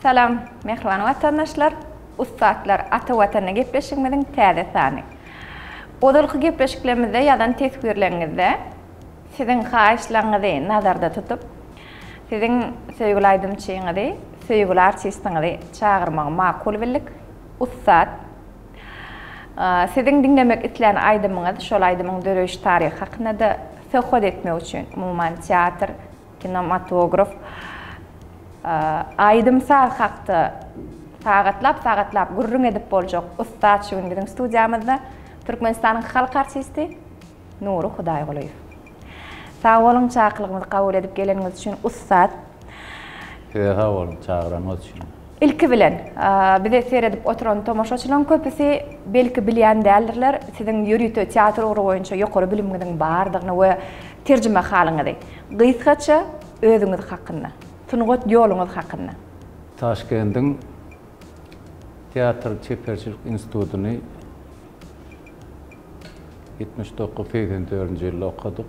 Salam, mehriban vatandaşlar, ustaatlar, ata vatanına gepleşigimizin täze sany. Odalky gepleşiklerimizde ýadan tesbirleriňizde sizin haýyşlaryňyzy nazarda tutup, sizin söýgüli aýdymçyňyzy, söýgüli artistiňizi çağırmagy makul bildik. Ustaat, sizin dinlemek isleýän aýdymyňyz, şol aýdymyň döreş taryhy hakynda da söhbet etmek üçin umuman teatr, kinematograf, aýdymsal hakda saгатлап gurrun edip boljak ustaat şuň biziň studiýamyzda Türkmenistanyň halk artisti Nuru Hudaýgulyýew. Sag bolun, çaqlygymyzy kabul edip geleniňiz üçin ustaat. Sag bolun, çağıranňyz üçin. Ilki bilen bize seyredip oturan tomoşaçylaryň köpüsi belki bilýän däldirler, siziň ýürüýte teatr ugruk boýunça ýokary bilimiňiziň bardygyny we terjime halyňyzy. Gysgaça özüňiz hakynda, tunugat ýoluňyz hakynda. Taşkentin Teatr Çeperçilik Institutuny 79-84 ýylda okudyk.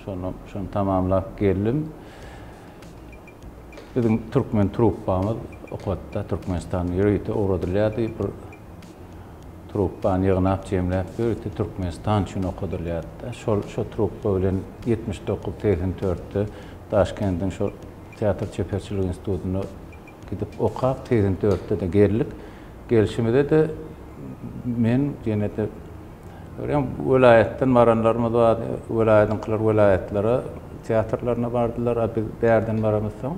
Şonu tamamlap geldim. Biziň türkmen truppamyz okutda Türkmenistanyň ýürüýte ugrudylýady. Bir truppany ýygnap jemläp ýürüýte Türkmenistan üçin okudylýady. Şo truppa bilen 79-84-de Taşkentin şo Teatr Çeperçilik Institutuny gidip okap 84'te de geldik. Gelişimde de men gene de görýän welaýetden baranlarymyz bar, welaýetden kılar welaýetlere teatrlaryna bardylar, bärden baramyzsaň.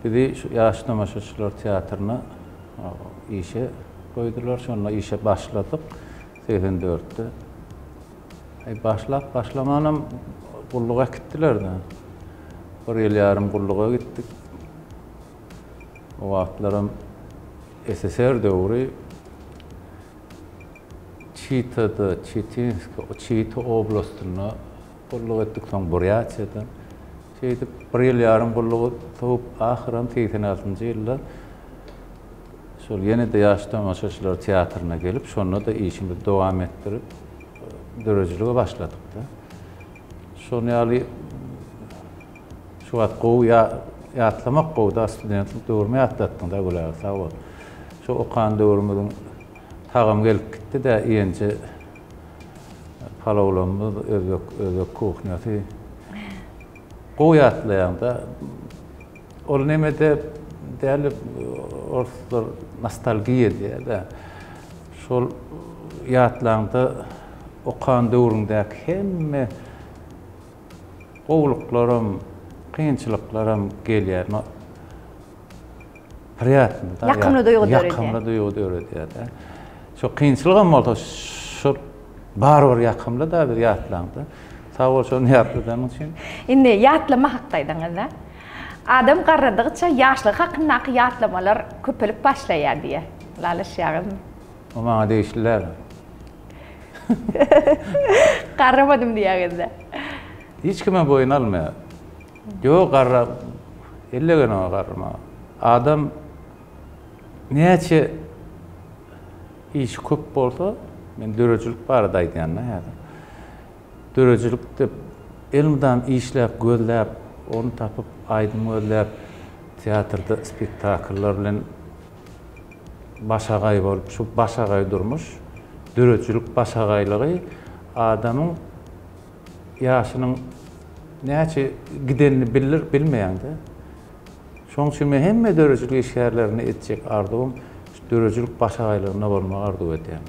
Bizi şu ýaş tamaşaçylar teatrına işe goýdular, şonla işe başladyk 84'te. Başlamanam gulluga gitdiler de. Bir ýyl ýarym gulluga gitdik. O wagtlarym SSR döwri Çiğ oblastyna gulluk etdik, soň Buryatyýadan. Şeýdip bir ýyl ýarym gullugy tutup ahyram 86-njy ýylda şol ýene-de ýaş tamaşaçylar teatryna gelip, şonu da işimizi dowam etdirip dörejilige başladyk da. Şonu ýaly şu wagt ýatlamak gowda studentlik döwrüme ýatdatdyň da gulagy sag bol. Şu okan döwrümüň tagam gelip gitdi de ýence palawlamyz özbek kuchňasy gowy ýatlaýanda ol nemede däli ortalar nostalgiýa diýär. Şol ýatlanda okan döwründäki hemme gowluklarym, kynçylyklarym gelýär. Yakımlı duygu döwredi. Şu kynçylygam bolsa şu barbar yakımlı da bir ýatlanda. Sag bol, şonu ýatladan üçin. Indi ýatlama hakdaýdyňyz da. Adam garradygyça ýaşlyk hakyndaky ýatlamalar köpelip başlaýar diýe. Lalaş ýagym. O maňa deýişdiler. Garramadym diýäňizde. Hiç kime boyun almaýar. Yo garra, ellegen o garrama. Adam näçe iş köp bolsa, men dörejilik barada aýdýanna ýa-da. Dörejilikde elmdan işläp, gözläp, onu tapyp, aýdym gözläp, teatrda spektakllar bilen başagaý bolup, şu başagaý durmuş, dörejilik başagaýlygy adamyň ýaşynyň näçe gidenini bilmeýän de. Şoň üçin men hemme dörejilik işgärlerini etjek ardygym dörejilik başagaýlygyna bolmak ardyk edýän.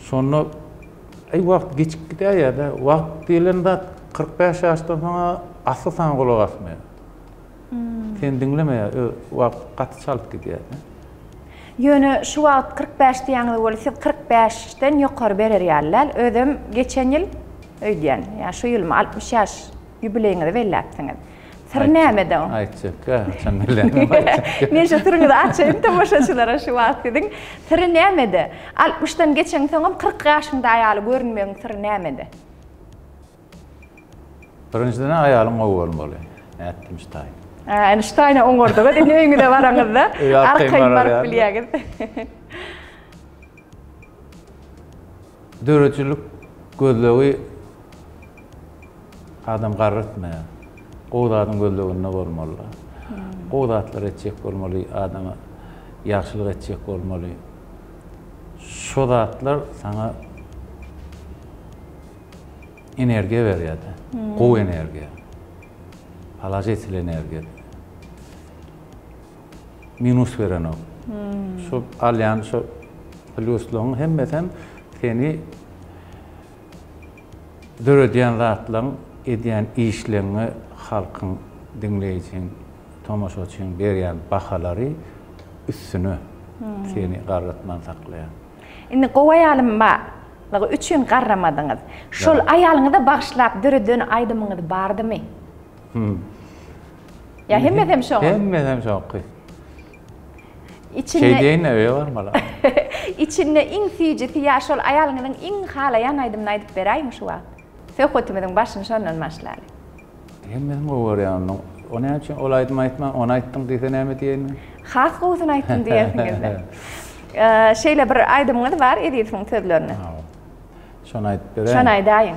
Şonu wagt geçip gidýär ýa-da wagt diýilende 45 ýaşdan soňra aslan gulak asmaýar. Sen dinlemeýär, wagt gaty çalyp gidýär. Ýöne şu wagt 45 diýäňiz bolsa 45-den ýokary berer ýalylar. Özüm geçen ýyl öýdýän. Ýa şu ýyl 60 ýaş ýubileýiňizi belläpdiňiz. Sir nämede o? Aýtjak, sen bilen. Men şu türüňizi açaýyn tamaşaçylara şu wagt diýdiň. Sir nämede? 60-dan geçen soňam 40 ýaşynda aýaly görünmeýän sir nämede? Birinciden aýalym ow bolmaly. Einstein. Einstein'a oňordyk. Indi öňüňde baraňyzda arkaýy baryp bilýäňiz. Dörejilik gözlegi adam garratmaýar. Gowdadyň gözleginde bolmaly. Qoğdatlar etjek bolmaly, adama ýagşylyk etjek bolmaly. Şo zatlar sana energiýa berýär. Gowy energiýa. Halajet energiýa. Minus veren o. Şo alyan şo plusluň hemmeten seni dörediyen zatlaryň edýän işlerini halkyň dinleýijiň, tomaşaçyň berýän bahalary üstüne seni garratman saklaýar. Indi gowy aýalymma üçün garramadyňyz. Şol aýalyňyza bagşlap döreden aýdymyňyz bardymy? Ya hemmedem şo. Hemmedem şo. İçinde Şeydeyin evi var mı? İçinde iň süýjeti ýa şol aýalyňyň iň halaýan aýdymyny aýdyp berýärmi şu wagt? Söhbetimizin başyny şondan başlary. Hemmedem gowy ýa-ni. Ona üçin ol aýdym aýtma, ona aýtdyň diýse näme diýeňmi? Has gowusyny aýtdym diýersiňizde. Şeýle bir aýdymyňyz bar edýärsiň sözlerini. Şonu aýdyp berýär. Şonu aýdaýyn.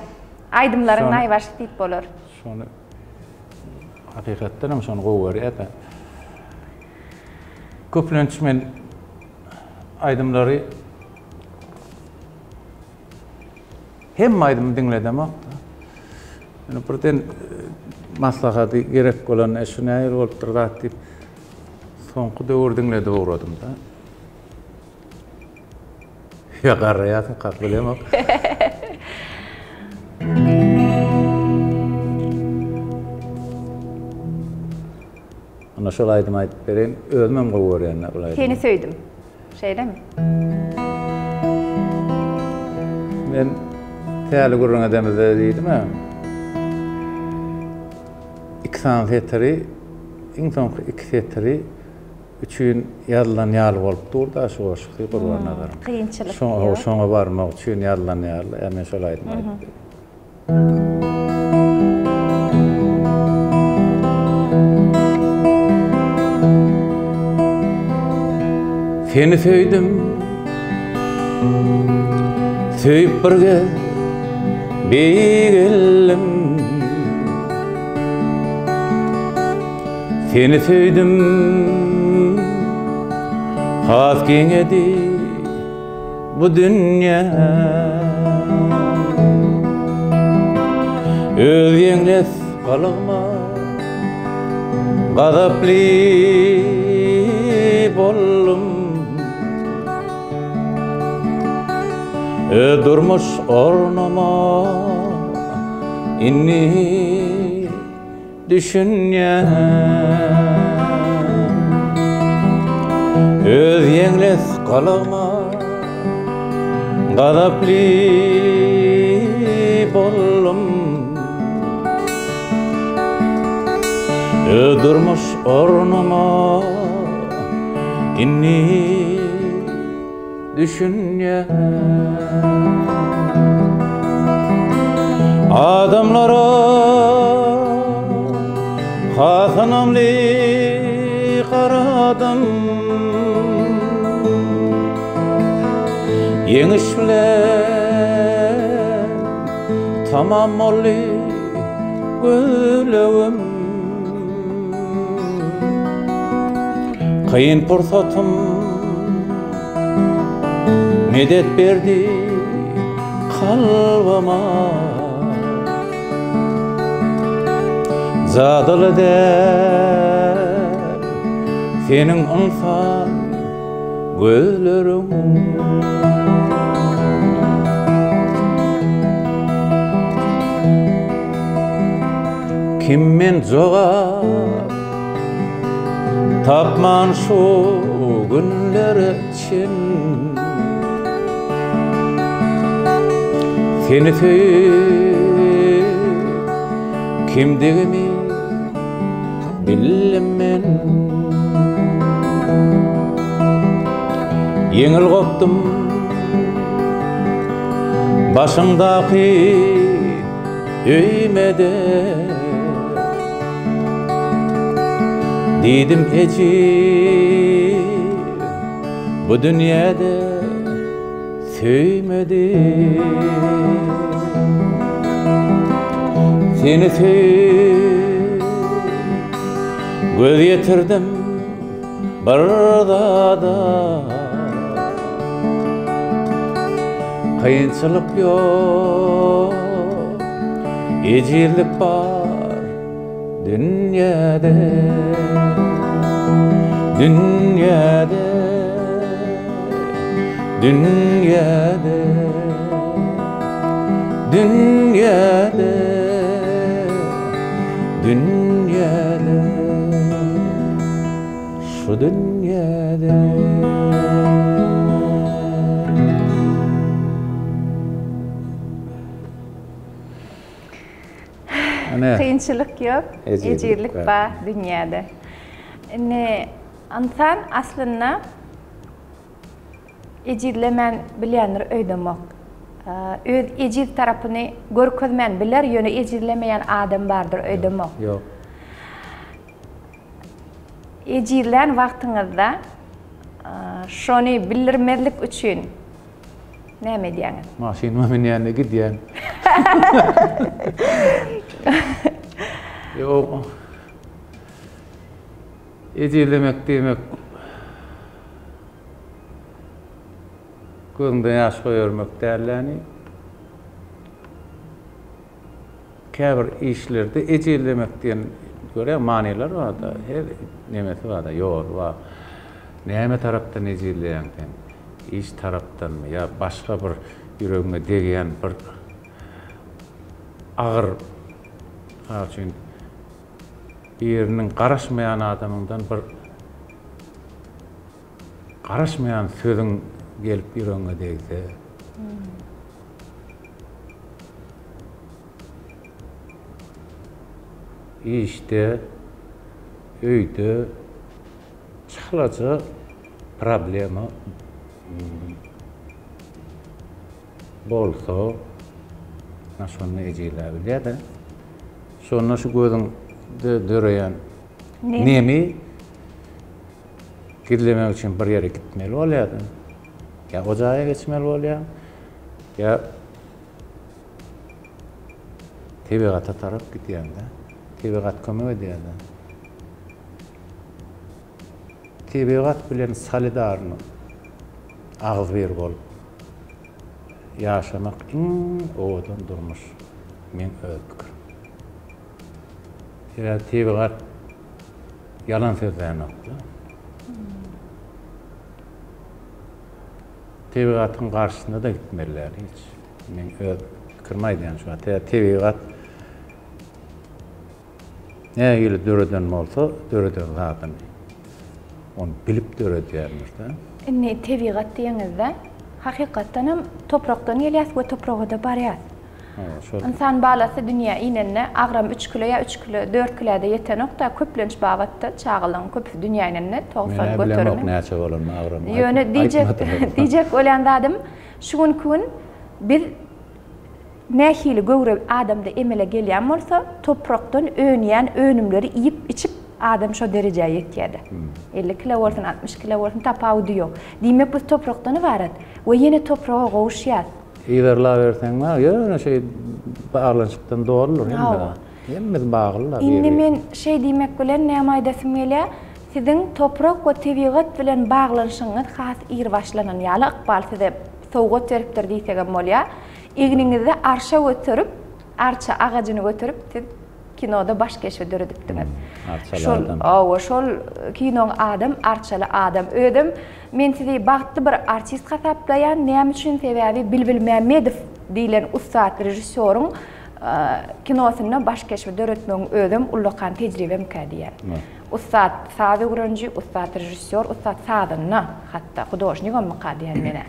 Aýdymlaryň näýbaşy diýip bolar. Şonu hakykatdan hem şonu gowy ýa-da. Köplenç men aýdymlary hem aýdym dinledem ama birden maslahaty gerek bolan eşine aýr bolup durýar diýip soňky döwür dinlede uğradım da. Ya garraýatyn kak bilemok. Ana şol aýdym aýdyp berýän, özüm gowy görýän bolay. Seni söýdüm. Şeýlemi? Men täli gurrun adamda diýdim ha. İksan fetri, insan iki fetri üçün ýazylan ýaly bolup durda şu şuky gurban nazarym. Kıyınçılık. Şoňa barmak üçün ýazylan ýaly, men şol aýdym aýdyp. Seni söýdüm, söýüp birge beýgellim. Seni söýdüm, has geňedi bu dünýä. Öz ýeňles galagma, gazaply boldum. Durmuş ornama inni düşünýär. Öz ýeňles galagma, gazaply boldum. Durmuş ornama inni düşünýär. Adamlara hasanamly qaradym. Yeňiş bilen tamam boldy gözlegim. Kıyın pursatym medet berdi kalbama. Zadyly der seniň insan gözleriň. Kim men jogap tapman şu günler için. Seni söýüp kimdigimi bilmen. Yeňil gopdum başyňdaky öýmede. Diýdim eji bu dünýäde söýmedi. Seni söýüp göz yetirdim barda da kıyınçılık yok ecillik var dünyada dünyada dünyada dünyada dünyada şu dünyada kıyınçılık yok, ecirlik var dünyada. İnsan aslında ecirlemen bilenler öydemok. Öz ecir tarafını görkezmen biler, yönü ecirlemeyen adam vardır öydemok. Yok. Ecirlen vaxtыңızda şonu bildirmezlik üçün näme diýäňiz? Maşinama minýände gidýän. Yok. Ecirlemek demek gözüňden ýaş goýarmak dälläni. Käbir işlerde ecirlemek diýen göre maniler var da, her nemeti var da, yol var. Näme tarapdan ecirleýäňden, iş tarapdan mı, ya başka bir yüreğine degen bir ağır, çünkü birinin garaşmayan adamından bir garaşmayan sözün gelip yüreğine degse, işte, öýde çykylaça problema bolsa, şonu ejile bilýär. Şonu şu gözüň döreýän nemi gidlemek için bir yere gitmeli bolýar. Ya ocağa geçmeli bolýar. Ya tebegata tarap gitýär-de. Tebegat kömek edýär. Tebegat bilen solidarny ağız ber bolup yaşamak owadan durmuş men öz pikirim. Ya tebegat yalan sözlänokda. Tebegatyň garşysynda da gitmeliler hiç. Men öz pikirim aýdýan şu. Tebegat nägili döreden bolsa, döreden zaten. Onu bilip döredýärler-de. Tebigat diýeňizde hakykatdan hem toprakdan gelýär we toprağa da barýar. İnsan balası dünýä inenne agram 3 kilo ya 3 kilo 4 kiloda ýetenokda köplenç bagatda çağılan köp dünýä inenne 90 götürme. Näçe näçe bolan agram. Ýöne diýjek ölen adam şuň gün bir nähili göwrep adamda emele gelýän bolsa toprakdan öňýän önümleri iyip içip adam şo derejeye ýetýärdi. 50 kilo bolsun, 60 kilo bolsun tapawdy ýok. Diýmek biz toprakdan ibaret we ýene toprağa gowuşýar. Iýerler berseňler, ýöne şey bağlanşykdan doğrulur hemme. Hemme bağlılar. Indi men şey diýmek bilen näme aýdasym gelýär? Siziň toprak we tebigat bilen baglanşyňyz has ir başlanan ýaly ykbal size sowgat beripdir diýsegem bolýar. Egniňizde arşa götürüp, arça ağacyny götürüp siz kinoda baş keşfe döredipdiňiz. Şol kinoň adam, arçaly adam ödüm. Men sizi bagtly bir artist hasaplaýan, näme üçin sebäbi Bilbil Mämedow diýilen ustad rejissörüň kinosyna baş keşfe döretmegiň ödüm ullakan tejribem kädiýär. Ustad sady öğrenci, ustad rejissör, ustad sadyna hatda hudoşnigam kädiýär mene.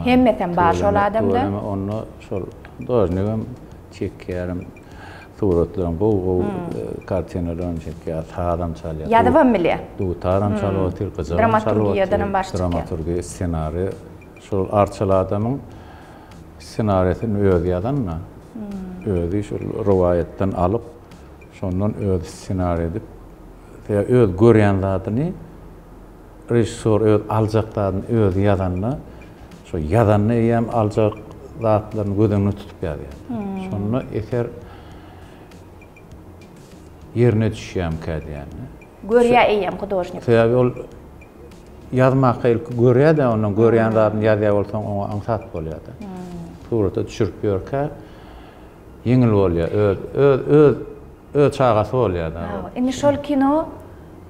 Hemmeten bar şol adamda. Onu şol hudoşnigam çekýärim. Suratlarım bu kartinalarını çekiyor, adam çalıyor. Ya da var mı liye? Adam çalıyor, kızım. Dramaturgiyadan başlıyor. Dramaturgiya, senaryo. Şu arçalı adamın senaryosunu ödüyordan mı? Ödü şu rivayetten alıp, şundan ödü senaryo edip, veya ödü görýänlerini rejissör ödü alacaklarını ödü yadanla, şu yadanla ýem alacak zatlaryny gözüňe tutup ýadyr. Şonu eser yerine düşýän kädiýär. Görýä eýem hudoşnik. Sebäbi ol yazmak görýär de onun görýän zadyny ýazýar bolsaň oňa aňsat bolýar da. Surata düşürip ýörkä ýeňil bolýar. Öz çagasy bolýar da. Indi şol kino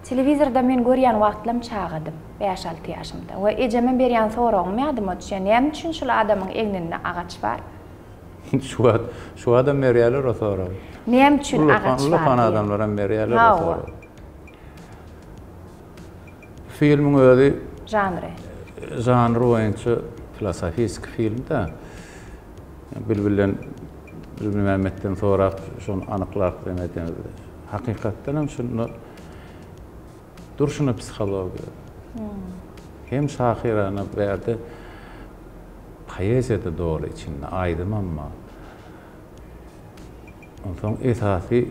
televizorda men görýän wagtlam çagadym 5-6 ýaşymda. We ejemen berýän soragymy ýadyma düşýär. Näme üçin şol adamyň egninde agaç bar? Şu adam merýärler o soragy. Näme üçin agaç bar? Ulufan adamlara merýärler o soragy. Filmin özi janry boýunça filosofik film-de. Bilmemekden sonra şonu anyklap demeden hakykatdan hem şunu durşuny psihologiýa. Hem şahyrany berdi. Poeziýada dogry içinde aýdym amma. Ondan esasy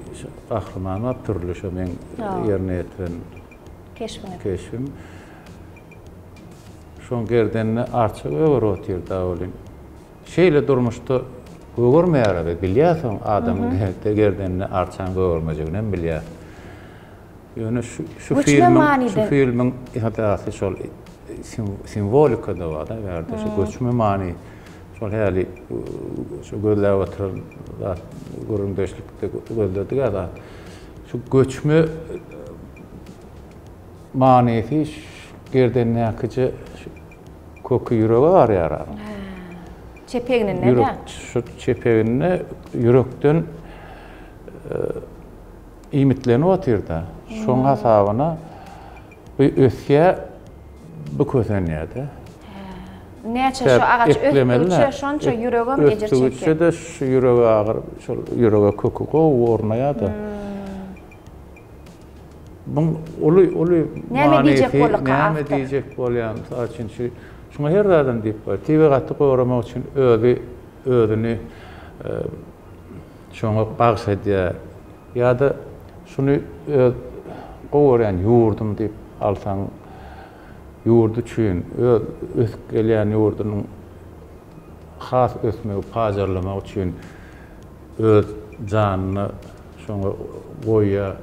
gahrymanyň türlü şo men ýerine ýetgen keşfim. Şoň gerdenine arçyk öwür otyrda bolyn. Şeýle durmuşda görmeýär we bilýärsiň adamyň gerdenine arçan görmejegini bilýär. Ýöne şu filmiň esasy şol simbolika da var da verdi. Şu göçme mani şol hali şu gözler oturan göründeşlikde gözlerdi da şu göçme manisi gerdenine akıcı koku yüreği var ya. Çepeginin ne ya? Şu çepegine yürekten imitlerini oturdu. Şoň hasabyna ösýe bu kösenýärdi. Näçe şu agaç ötüçe şonça yüregim ejir çekdi. Ötüçe de şu yüreği agyr, şu yüreğe kökü gornaýardy. Bu ulu näme diýjek bolýan saçyn şuna her adam diýip bar. TV gatdy goramak üçin özüni şoňa bagşadýar. Ýa-da şunu gowaran ýurdum diýip alsaň ýurdu üçin ösüp gelýän ýurdunyň has ösmegi pajarlamak üçin öz janyny şoňa goýýar.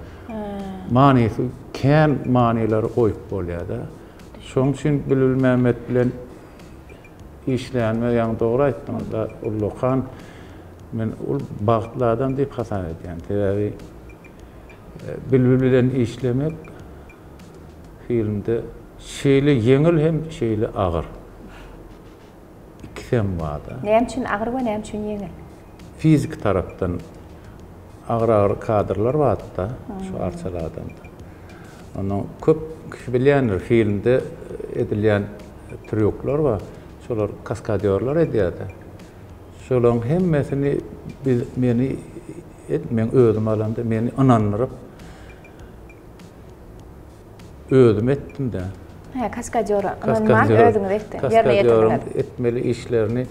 Manisi kän manileri goýup bolýar da. Şoň üçin bilmämet bilen işleýän ýa dogry aýtdyň da Ulluhan men ul bagtlardan diýip hasan edýän. Tebi bilen işlemek filmde şeýle ýeňil hem şeýle agyr. İkisem bar da. Näme üçin agyr we näme üçin ýeňil? Fizik tarapdan agyr kadrlar bar da şu arçalardan. Onu köp kişi bilýändir filmde edilýän trükler bar. Şolar kaskadyorlar edýärdi. Şolaryň hemmesini men özüm alanda meni anandyryp özüm etdim de. Ha, kaskadyor ananman özüňi etdi. Kaskadyor etmeli işlerini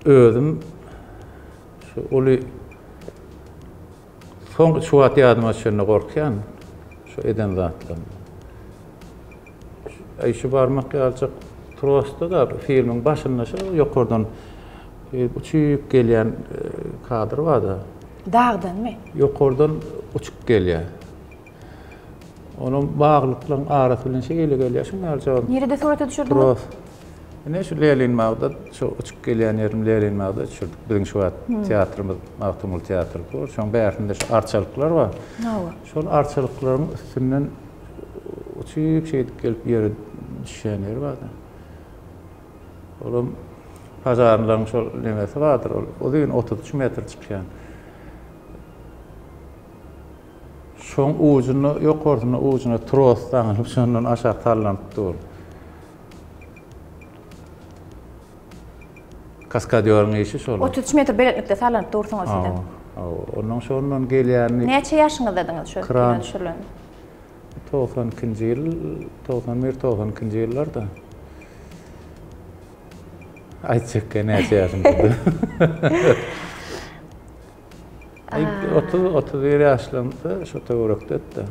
özüm şu uly soň şu wagt ýadyma düşende gorkýan şu eden zatlar. Şu barmak ýalçyk Trostda da filmin başynda şu ýokurdan uçup gelýän kadr bar da. Dağdanmy? Ýokurdan uçup gelýär. Onun bağlılıkların arasy bilen şeýle gelýär. Şuňa jogap. Nerede surata düşürdin? Ne şu Lenin Mağda şu uçup gelýän ýerim Lenin Mağda düşürdik. Biziň şu teatrymyz Maqtumul teatr bor. Şoň bäýärinde şu arçalyklar bar. Şol arçalyklaryň üstünden uçup şeýdip gelip ýere düşýän ýer bar da. Olam pazarlaryň şol nemesi bardyr. O diýen 33 metr çykýan. Şoň ujuny ýokurdyna ujuny trosdan alyp şondan aşağı tarlanyp dur. Kaskadyorun işi şol. 33 metr beletlikde tarlanyp dursaňyz edi. Ondan şondan gelýärni. Näçe ýaşyňyzda diňiz şol düşürlen? 92-nji ýyl, 91-92-nji ýyllarda. Aýtjak näçe ýaşymda. 30 ýaşlarynda şu töwerekde etdi.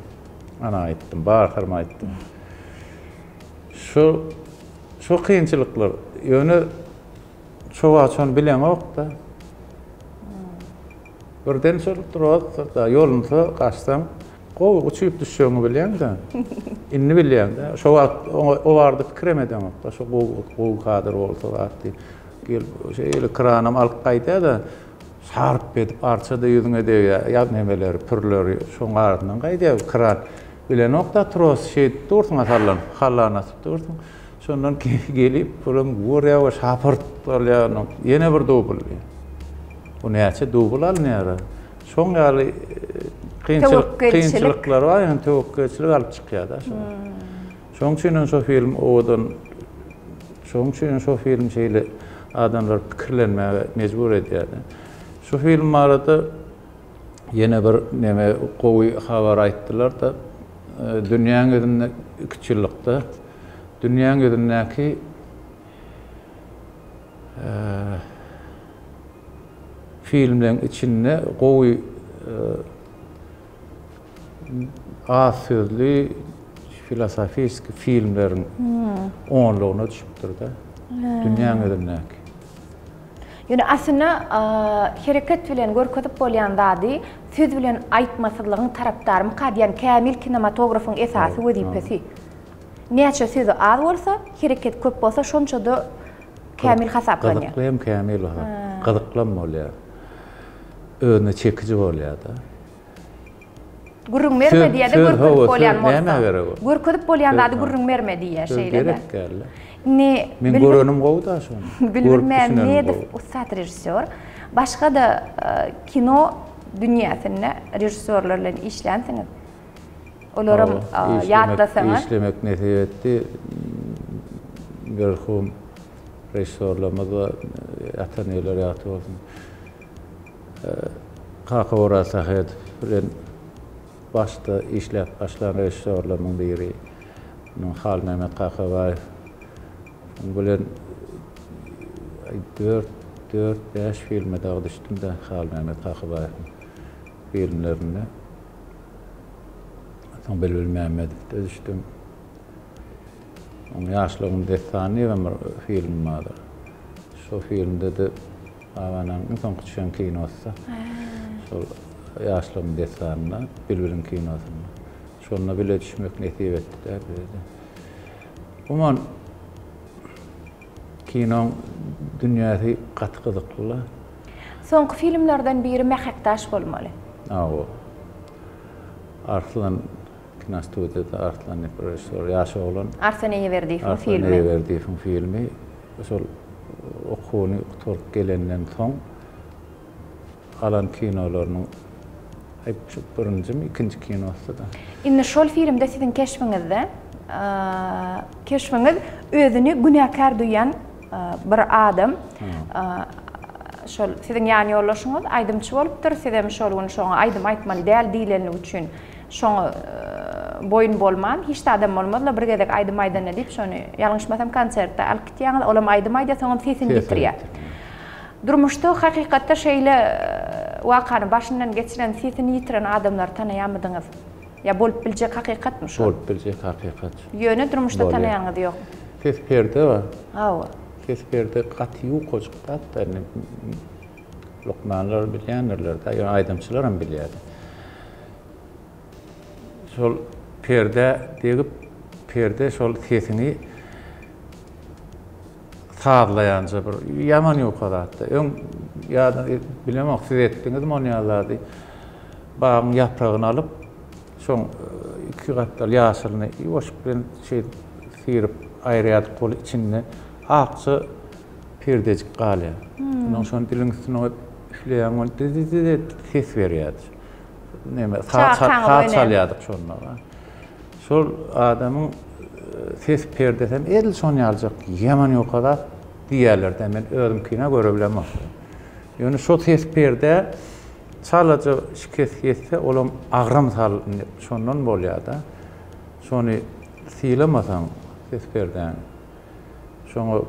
Ana aýtdym, barharma aýtdym. Şu kynçylyklar ýöne çoğaçan bilen okda. Birden şol turap da ýolunsa gaçsam o uçup düşüyormu bilýän de. Inni bilýän de. Şo o vardı fikremeden o. Şo o kadar olsa atdy. Gel şeýle kranam alyp gaýda da sarp edip arçada ýüzüňe dege ýa nemeleri, pürleri şoň ardydan gaýda kran bilen nokta tros şey dursun atarlan, hallan atıp dursun. Şondan gelip buram gorya we şapırt bolýan. Ýene bir dubul. O näçe dubul al nära. Şoň ýaly kynçylyklar var, ýa-ni tewekkelçilik alyp çykýar da. Şoň üçin şo film odan şoň üçin şo film şeýle adamlar pikirlenmäge mejbur edýär. Şu film arada ýene bir neme gowy habar aýtdylar da dünýäň özünde küçüllikde dünýäň özündäki filmlerin içinde gowy az sözlü filosofik filmlerin onluğuna düşüpdir da dünýäň özündäki. Yani aslında hareket bilen görkezip bolýan zady söz bilen aýtmasylygyň tarapdarym kadýan kämil kinematografyň esasy wezipesi. Näçe sözi az bolsa, hareket köp bolsa şonça da kämil hasaplanýar. Gyzykly kämil gyzyklanma bolýar. Öňe çekici bolýar da. Gurrun mermedi ýa-da görkezip bolýan bolsa. Görkezip bolýan zady gurrun mermedi ýa şeýle. Ne men görönüm gowda şonu. Bilmem ne ussat rejissor. Başga da kino dünýäsinde rejissorlarla işlänsiňiz. Olaram ýatlasaňyz. İşlemek nesebetdi. Merhum rejissorlarymyz we atan-eýler ýaty bolsun. Kaka Orasa hed bilen başta işläp başlayan rejissorlarymyň biri. Hal Mehmet Kakabayev. Bilen 4-5 filme dağdıştım da Hal Mehmet Kakabayev'in filmlerine. Son Bülbül Mehmet'e düştüm. Onun yaşlığım destani ve film vardı. Şu filmde de avanın son küçüğün kinosu. Şu yaşlığım destanına, Bülbül'ün kinosuna. Şununla bile düşmek nasip ettiler. Uman kino dünýäsi gatgyzykly. Soňky filmlerden biri Mehektaş bolmaly. O. Arslan kinostudiyada Arslan professor ýaşaýan. Arslan Eýewerdiýewiň filmi. Arslan Eýewerdiýewiň filmi. Şol okuny uturup gelenden soň alan kinolarynyň hep birinji, ikinji kinosy da. Indi şol filmde siziň keşfiňizde keşfiňiz özüni günäkär duýan bir adam. Şol siziň ýany ýollaşyňyz aýdymçy bolupdyr, sizem şol şoňa aýdym aýtmaly däl diýileni üçin şoňa boyun bolman, hiç de adam bolmazlar, bir gezek aýdym aýdana diýip şonu ýalňyşmasam konsertde alyp gitýäňiz, olam aýdym aýda soňam sesini gitirýär. Durmuşda hakykatda şeýle wakany başyndan geçiren sesini ýitiren adamlar tanaýamadyňyz. Ya bolup biljek hakykatmy şu? Bolup biljek hakykat. Ýöne durmuşda tanaýaňyz ýok. Tesperde var. Hawa. Tesperde gaty kojukda da Lokmanlar bilýänler da, ýa aýdymçylar hem bilýär. Şol perde degip perde şol sesini sağlayanca bir ýaman ýokadatdy. Öň ýa-da bilemok siz etdiňiz monýalady. Bagyň ýapragyny alyp şoň iki gatlar ýaşylyny ýoş bilen şey sirip aýrýadyk bol içinde akçy perdecik galýar. Onuň şoň diliň üstüne üfleýän de ses berýär. Neme çalýardyk şonda. Şol adamyň ses perdesem edil şonu ýaljak ýaman ýokada diýerler de men özümkine göre bilemem. Ýöne şo ses perde çalaja şikes etse olam agram sal şondan bolýar da. Şonu silemasaň ses perden. Şoňa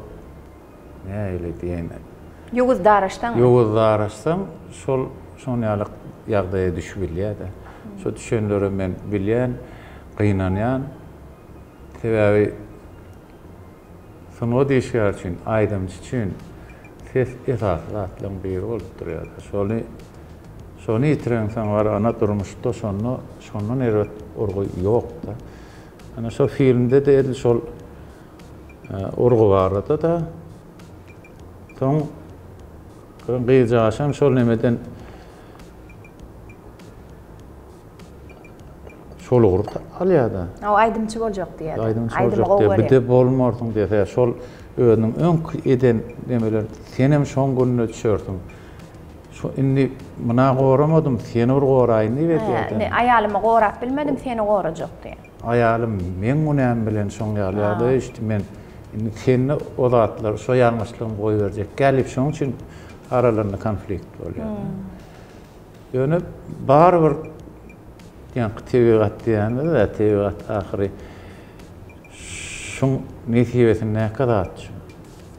näle diýen. Ýoguz daraşdan. Ýoguz daraşdan şol şonýalyk ýagdaýa düşüp bilýär da. Şo düşünleri men bilýän, gynanýan. Sebebi sonu diýişýär üçin, aýdymçy üçin ses esasy zatlaryň biri bolup durýar. Şonu itirensen var ana durmuşda şondan eret urgu yok da. Ana şo filmde de şol urgu vardı da. Soň gyjaşam şol nemeden şol urdu alýada. O aydymçy boljak diýär. Aydymçy boljak diýär. Bir de bolmardyň diýär. Şol özüniň öňk eden nemeler senem şoň gününe düşerdiň. Şu indi mına goramadym, seni goraýyn diýär. Ne aýalymy gorap bilmedim, seni gorajak diýär. Aýalym men munam bilen şoň ýaly işte men indi seni o zatlar şo ýalňyşlygyny goýup berjek. Gelip şoň üçin aralarynda konflikt bolýar. Ýöne barbyr ýa-ni tebigat diýende de tebigat ahyry şoň netibesini näkadar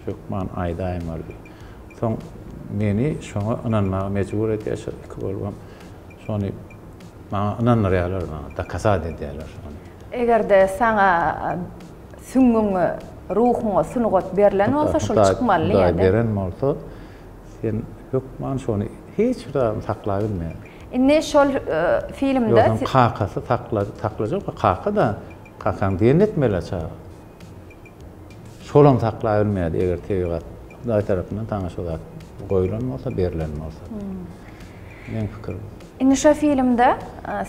çok man aýdaýym boldy. Soň meni şoňa inanmaga mejbur etýär bolbam. Şonu maňa inanýarlar, da kasad edýärler şonu. Egerde saňa süňüňe, ruhuňa sunugat berilen bolsa şol çykmaly ýa-da. Beren bolsa sen hukman şonu hiç bir saklay bilmeýär. Indi şol filmde kakası taklajak, kaka da kakan diýen etmeli çağa. Şolam saklay bilmeýär eger tebigat daý tarapyndan taňaşylar goýulan bolsa, berilen bolsa. Men pikirim. Indi şo filmde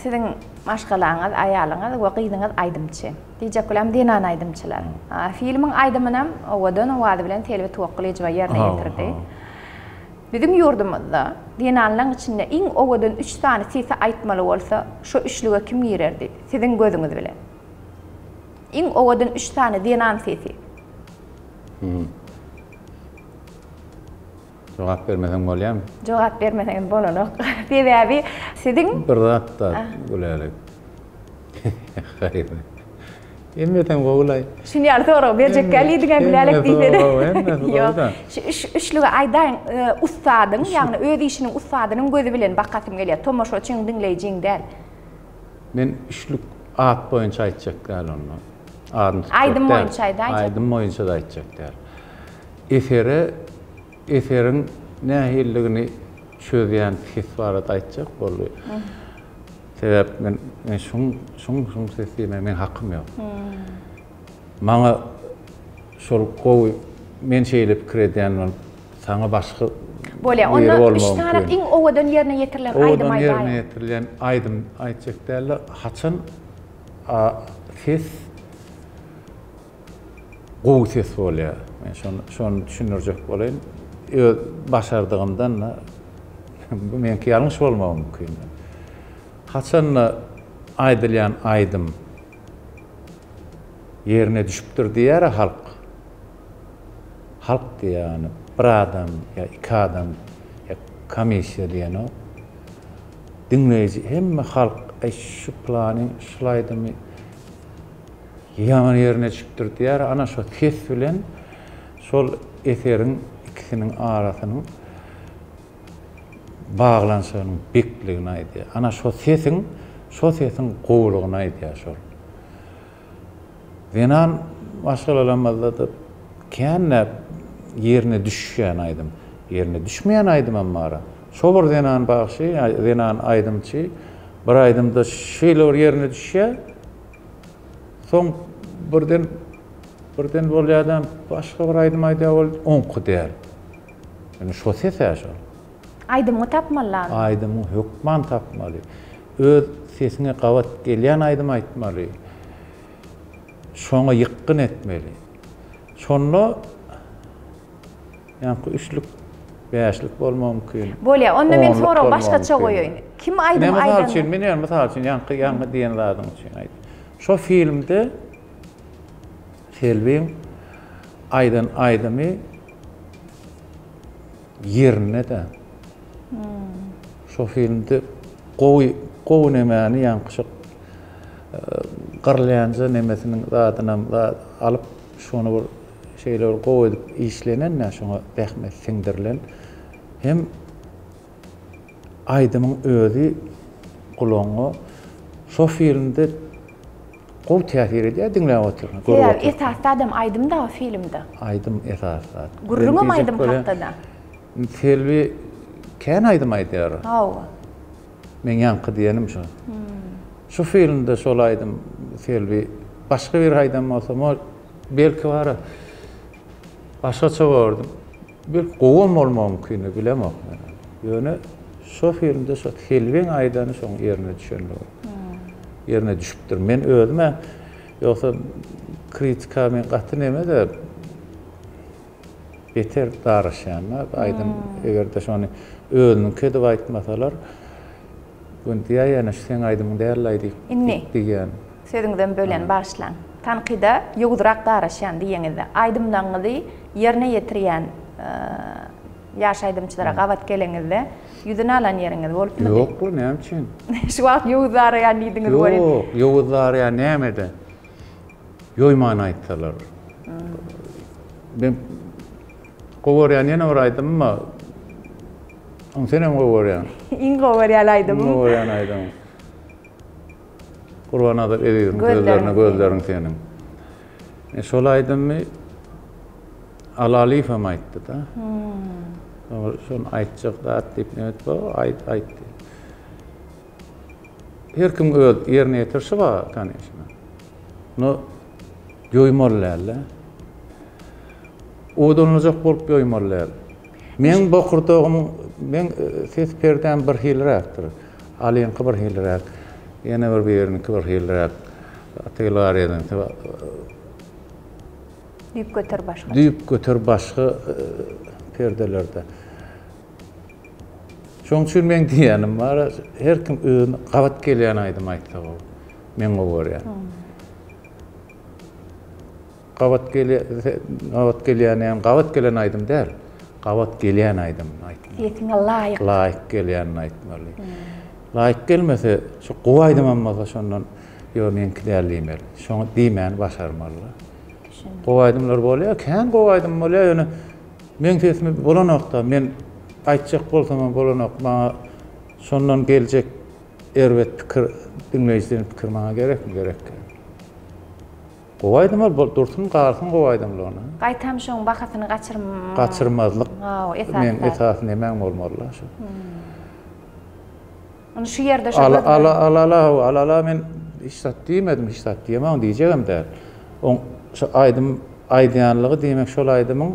siziň maşgalaňyz, aýalyňyz we gyzyňyz aýdymçy. Diýjek bolam dinan aýdymçylar. Filmiň aýdymynam owadan owady bilen telewizyon towaklyjy ýerine ýetirdi. Bizim yurdumuzda dinanlaryň içinde iň owadan 3 tane sesi aýtmaly bolsa, şo üçlüge kim girerdi? Siziň gözüňiz bilen. Iň owadan 3 tane dinan sesi. Jogap bermesen bolýarmy? Jogap bermesen bolanok. Sebäbi siziň bir zat da gülelik. Hayır. Emmeten gowlay. Şunu ýaly soraw berjek geldi diňe gülelik diýdi. Ýok. Üçlüge aýdaň ustadyň, ýagny öz işiniň ustadynyň gözü bilen bakasym gelýär. Tomoşaçyň dinleýjiň däl. Men üçlük at boýunça aýtjak däl onu. Aydym boýunça aýdajak. Aydym boýunça da aýtjak däl. Eferiň nähilligini çözýän his barada aýtjak bolýar. Sebäp men şoň sesime men hakkym ýok. Maňa şol gowy men şeýle pikir edýän saňa başga bolýar. Onu 3 tane iň owadan ýerine ýetirilen aýdym aýdaýar. Owadan ýerine ýetirilen aýdym aýtjak däl. Haçan ses gowy ses bolýar. Men şonu düşünürjek bolýan. Başardygymdan menki ýalňyş bolmagy mümkin. Haçan aýdylýan aýdym ýerine düşüpdir diýär halk. Halk diýýäni bir adam ýa iki adam ýa komissiýa diýen o. Dinleýiji hemme halk şu plany şulaydymy ýaman ýerine düşüpdir diýär. Ana şo ses bilen şol eferiň ikisiniň arasynyň bağlanşanyň bekligini aýdýar. Ana şo sesiň gowlugyny aýdýar şol. Zenan başgalamazda da känne ýerine düşýän aýdym, ýerine düşmeýän aýdym ammara. Şo bir zenan bagşy, zenan aýdymçy, bir aýdymda şeýler ýerine düşýär. Soň birden bolýardan başga bir aýdym aýdýar bol, oňky däl. Yani şo ses şol. Aýdymı tapmalar. Aýdymı hukman tapmaly. Öz sesine gawat gelýän aýdym aýtmaly. Şoňa ýykyn etmeli. Şonu ýa-ni üçlük, beşlik bolmagy mümkin. Bolýar. Onda men soraw başgaça goýaýyn. Kim aýdym aýdym? Men mysal üçin ýa-ni diýen zadyň üçin aýdym. Şo filmde Selviň aýdymy ýerine de. Şo filmde gowy nemäni ýankyşyk garlýanja nemesiniň zadyny alyp şonu bir şeýler gowy edip işlenen, şoňa rahmet siňdirilen hem aýdymyň özü gulaňy şo filmde gowy täsir edýär dinläp oturýan. Ýa, esasda adam aýdym da filmde. Aýdym esasda. Gurrungy aýdym hakda da. Selvi kän aýdym aýdýar. Hawa. Men yankı diyenim şu. Şu filmde şol aydym selbi başga bir aydam bolsam o belki bara başgaça gördüm. Bir gowam bolmam mümkin bilemok. Ýöne şu filmde şu helben aydany şoň ýerine düşenler. Ýerine düşüpdir. Men özüme ýoksa kritika men gaty neme de beter daraşanlar aydym egerde şonu özüniň kedip aýtmasalar gün diýýän sen aydymyň därleýdi diýen. Sözüňden bölen başlan. Tanqida ýogdurak daraşan diýeňizde aydymlaňyzy ýerine ýetirýän ýaş aydymçylara gawat geleňizde ýüzüne alan ýeriňiz bolupmy? Ýok, bu näme üçin? Şu wagt ýogdaraýan diýdiňiz bolan. Ýok, ýogdaraýan nämede? Ýoýman aýtsalar. Ben gowarýan ýene oraýdymmy? On senem gowarýan. İň gowarýan aýdym. Gowarýan aýdym. Gurban adyp ediyorum gözlerini senin. Şol aýdymmy? Alalifam aýtdy da. Şonu aýtjak da diýip näme aýtdy. Her kim öz ýerine ýetirse ba tanyşma. No ýoýmarlar. Odanacak bolup ýoýmarlar. Men bokurdagym men ses perden bir hilrakdyr. Alýanky bir hilrak. Ýene bir ýeriniňki bir hilrak. Atylar eden. Düýüp götür başga. Düýüp götür başga perdelerde. Şoň üçin men diýenim bar, her kim özüne gawat gelýän aýdym aýtdy. Men gowarýan. Gawat gelýän gelen aýdym däl. Gawat gelýän aýdym aýtdy. Ýetine laýyk. Laýyk gelýän aýtmaly. Laýyk gelmese şu gowaýdym amma şondan ýa men kilärliyim. Şoňa diýmän başarmaly. Gowaýdymlar bolýar, kän gowaýdym bolýar ýöne men sesimi bolanokda men aýtjak bolsam bolanok maňa şondan geljek erbet pikir dinleýijiň pikir maňa gerekmi? Gerek. Gowaýdymlar dursun garsyn gowaýdymlar. Gaýtam şoň bakasyny gaçyrmazlyk. Men esas näme bolmaly şu. Onu şu ýerde şu alala men işsat diýmedim, işsat diýemem diýjegem de. On şu aýdyanlygy diýmek şol aýdymyň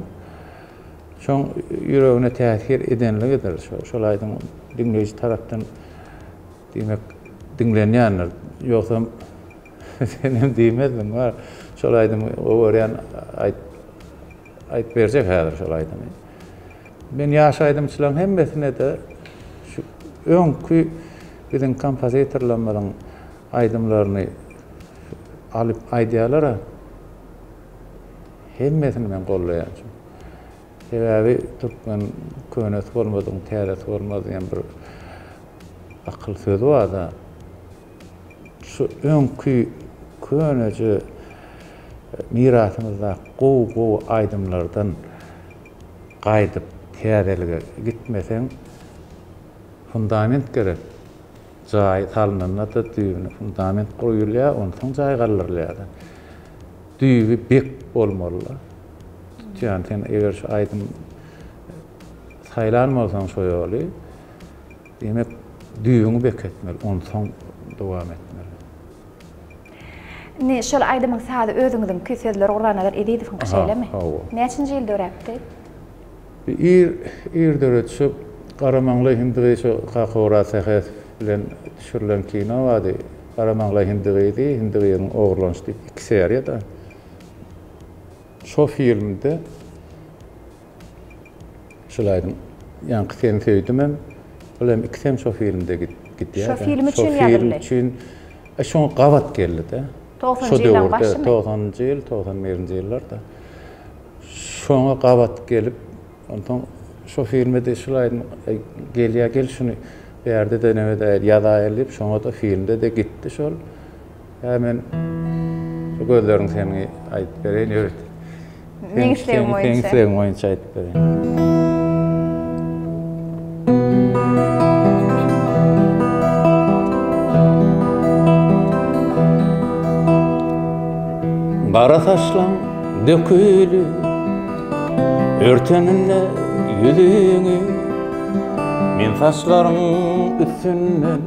şoň ýüregine täsir edenligidir. Şol aýdym dinleýiji tarapdan diýmek dinlenýänler. Ýoksa senem diýmezdim var. Şol aýdym gowarýan aýt berjek häzir şol aýdym. Men ýaş aýdymçylaryň hemmesine de şu öňkü bizim kompozitorlarymyň aýdymlaryny alyp aýdýalara hemmesini men gollaýan. Sebebi Türkmen könet bolmadyň, täret bolmadyň bir akyl sözi bar da. Şu öňkü köneji mirasymyzda gow aýdymlardan gaýdyp tärelige gitmeseň fundament gerek. Jaý salnanda da düýbüne fundament goýulýar, ondan jaý gallyrlar. Düýbi bek bolmaly. Ýani sen eger şu aýdym saýlanmasaň şo ýoly, demek düýüňi bek etmeli, ondan dowam etmeli. Ne şol aýdymyň sady özüňiziň kösezleri uranalar edýidi şeýlemi? Näçinji ýylda öräpdi? Ir döretşip Garamaňly Hindigy şu Gaqora Sahes bilen düşürilen kino wady. Garamaňly Hindigy, Hindigyň ogurlanşdy iki seriýa da. Şo filmde şolaýdym. Ýani sen söýdüm, bilen ikisem şo filmde gitdi. Şo film üçin ýagyrly. Üçin şoň gawat geldi de. 90-njy ýylyň başymy? 90-njy ýyl, 91-nji ýyllarda. Şoňa gawat gelip, ondan şo filmde şolaýdym gel şunu berde de näme ýazaýlyp, şoňa da filmde de gitdi şol. Hemen şu gözleriň seni aýdyp bereň ýöret. Neňislegiň boýunça aýdyp bereň. Bara taşlan dökülü örteninde yüzüňi men saçlaryň üstünden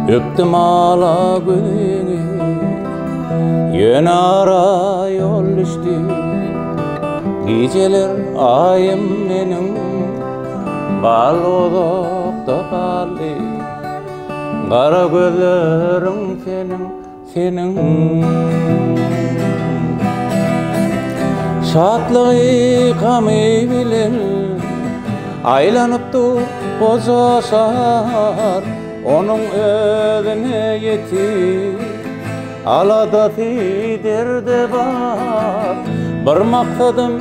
Öptüm ala gününü, yön ara yol düştü. Geceler ayım benim, bal odakta kaldı. Kara gözlerim senin. Şatlığı kamı bilen, aylanıp dur koza şahar. Onun özüne yetir, alada derde var. Bir maksadım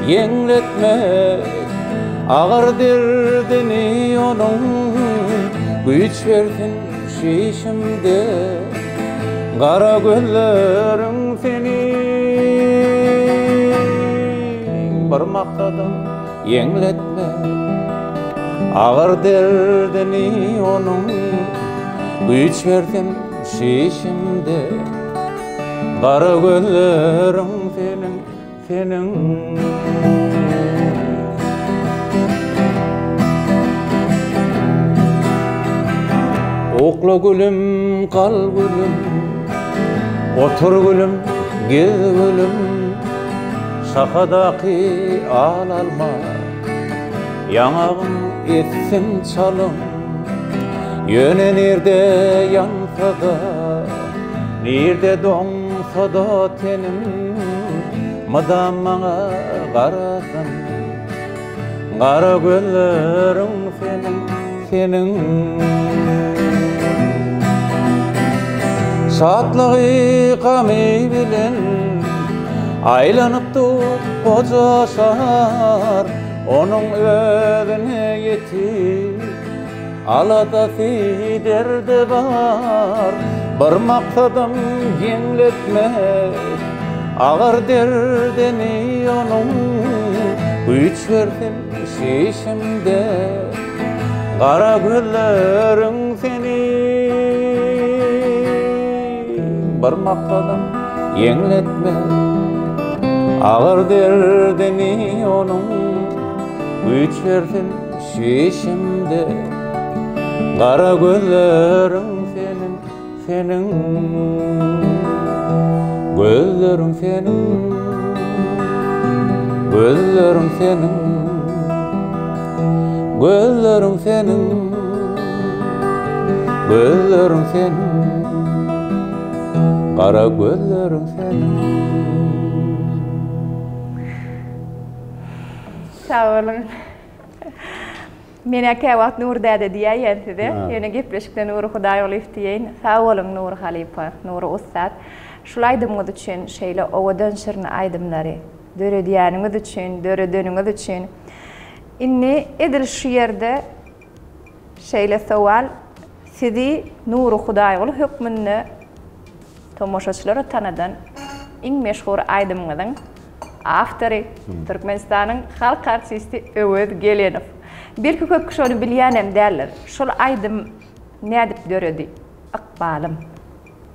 yengletmek, ağır derdini onun. Güç verdin şişimde, kara gözlerin senin. Bir maksadım yengletmek, ağır derdini onun. Güç verdin şişimde, kara gözlerin senin. Okla gülüm, kal gülüm, otur gülüm, gez gülüm. Şakadaki al alma, yanağım etsin çalım. Yöne nerede yansa da, nerede donsa da tenim. Madam bana karasın, kara gözlerin senin. Şatlığı kamı bilen, aylanıp dur koca şahar. Onun özüne yetir, alada derde var. Bir maksadım yengletmek, ağır derdini onun. Güç verdim şişimde, kara gözlerin senin. Bir maksadım yengletmek, ağır derdini onun. Güç verdim şişimde, kara gözlerin senin. Gözlerin senin, gözlerin senin. Gözlerin senin, gözlerin senin. Kara gözlerin senin. Sağ olun. Mene ke wagt Nur dede diýen size. Ýöne gepleşikde Nur Hudaý ol iftiýen. Sağ olun Nur Halipa, Nur Ustad. Şulaýdymyz üçin şeýle owadan şirni aýdymlary. Döre diýäniňiz üçin, döre dönüňiz üçin. Inni edil şu ýerde şeýle sowal sizi Nur Hudaý ol hökmünde tomoşaçylara tanadan iň meşhur aýdymyňyzyň awtory Türkmenistanyň halk artisti Öwet Gelenow. Belki köp kişi onu bilýänem däller. Şol aýdym nädip döredi? Akbalym.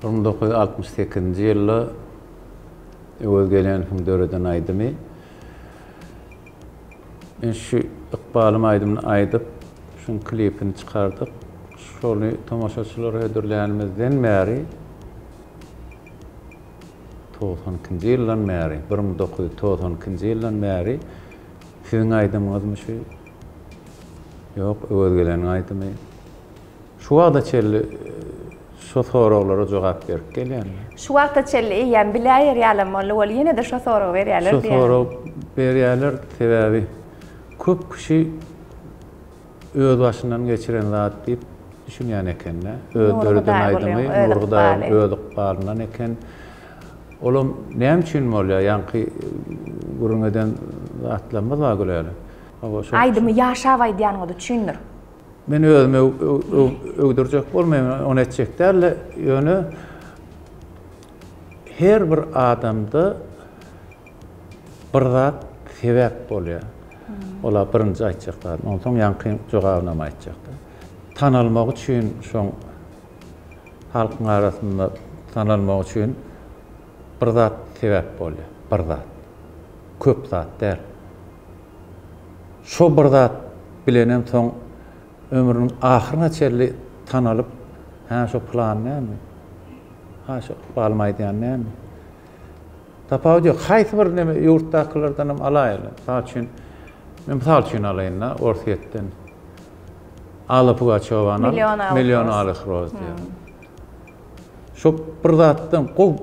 1968-nji ýylda Öwet Gelenowyň döreden aýdymy. Men şu Akbalym aýdymyny aýdyp, şuň klipini çykardyk. Şonu tomoşaçylara ödürlänimizden bäri 92-nji ýyldan bäri, 1992-nji ýyldan bäri siziň aýdymyňyzmy şu? Yok, Öwet Gelenow aýdymy. Şu wagtda çelli şu soralara jogap berip gelýär. Şu wagtda çelli ýa biläýär ýalym ol ýene de şu soraw berýärler diýär. Şu soraw berýärler sebäbi köp kişi öz başyndan geçiren zat diýip düşünýän ekenler. Öldürden aýdymy, Nurguda öldük barından eken. Olum näme üçin bolýar? Ýanky gurungadan atlanmaz agulary. Aýdymy ýaşawaý diýeniňi düşünür. Men özüme öwdürjek bolmaýan, onu etjek däl ýöne her bir adamda bir zat sebäp bolýar. Ola birinji aýtjaklar, ondan soň ýanky jogabyna aýtjaklar. Tanalmak üçin, şoň halkyň arasynda tanalmak üçin bir zat sebäp bolýar, bir zat. Köp zat däl. Şo bir zat bilenem soň ömrüniň ahyryna çelli tanalyp Ha şu plan näme? Ha şu balmaýdan näme? Tapawdy haýsy bir näme ýurtdakylardan alaýly. Sal üçin men misal üçin alaýyn, Orsiýetden. Alla Pugaçowana milyon alyk roz diýär. Şu bir zatdan gow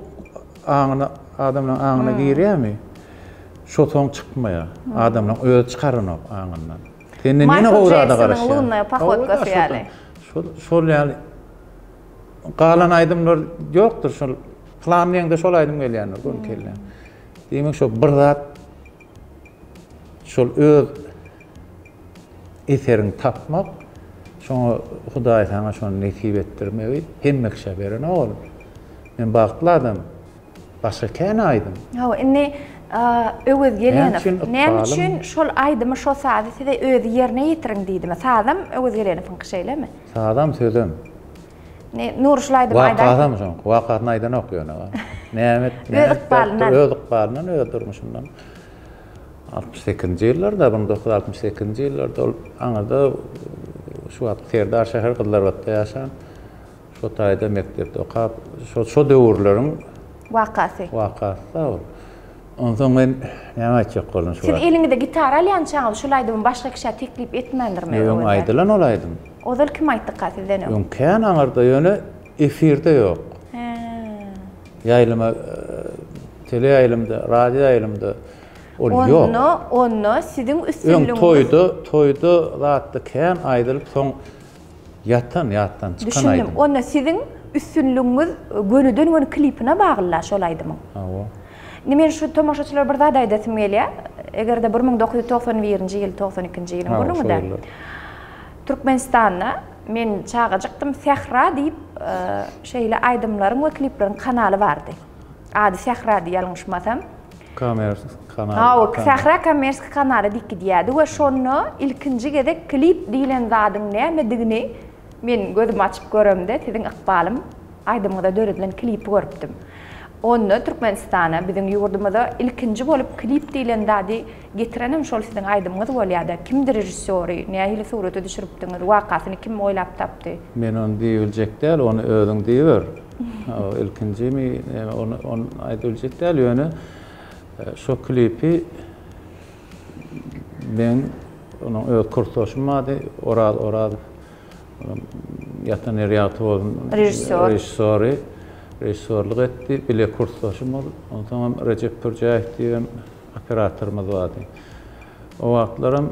aňyna adamlaryň aňyna girýärmi? Şu soň çykmaýar. Adamlaryň öýe çykaranyp aňyndan. Sende nene gowrada garaşýar? Lunna pahotka ýaly. Şol ýaly galan aýdymlar ýokdur. Şol planlaýanda şol aýdym gelýär, gün kelýär. Demek şu bir zat şol öz eserini tapmak, şoňa Hudaý saňa şonu nesip etdirmegi hemmekşe beren ol. Men bagtly adam başga kän aýdym. Ha, inni öwüz gelenip. Näme üçin şol aýdymy şol saady size öz ýerine ýetiriň diýdim. Sadam öwüz gelenipin kişeylemi? Sadam sözüm. Nur şolaýdym aýdan. Wakatam şoň, wakatyny aýdan okýan. Nämet, öz ykbalynyň öldürmüşinden. 68-nji ýyllarda, 1968-nji ýyllarda ol aňyrda şu wagt Serdar şäher Gyllarbatda ýaşan, şu taýda mekdepde okap, şu döwürleriň wakasy. Wakasy ol. Ondan men näme aýtjak bolan şu. Siz eliňizde gitara alýan çaňyl şolaýdym başga kişi teklip etmendirmi? Ýöň aýdylan olaýdym. Ozal kim aýtdy sizden? Ýöň kän aňyrda ýöne efirde ýok. Ýaýlyma tele ýaýlymda, radio ýaýlymda ol ýok. Onu siziň üstünlüğünüz. Toyda zatda kän aýdylyp soň yatan çykan aýdym. Düşündüm. Onu siziň üstünlüğünüz gönüden gönü klipine baglanýar şolaýdym. Men şu tomoşaçylar bir zat aýdasym gelýär. Egerde 1991-nji ýyl, 92-nji ýylyň bolumda Türkmenistanda men çağa çykdym, Sehra diýip şeýle aýdymlaryň we klipleriň kanaly bardy. Ady Sehra diýip ýalňyşmasam. Kommersiýa kanaly. Ha, Sehra kommersiýa kanaly diýdi we şonu ilkinji gedek klip diýilen zadyň nämedigini men gözüm açyp göremde, siziň ykbalym aýdymyda döredilen klip görüpdim. Onu Türkmenistana biziň ýurdumyzda ilkinji bolup klip diýilen zady getirenem şol siziň aýdymyňyz bolýardy. Kimdir rejissöri, nähili surata düşüripdiňiz, wakasyny kim oýlap tapdy? Men onu diýiljek däl, onu özüň diýer. Ilkinji mi onu aýdyljak däl ýöne şu klipi ben onun öz kursoşum ady, Oral Yatan Eryatowyň rejissöri. Rejissörlük etdi, bile kurslaşım oldu. Ondan Recep Pürcayev diýen operatorymyz bardy. O wagtlarym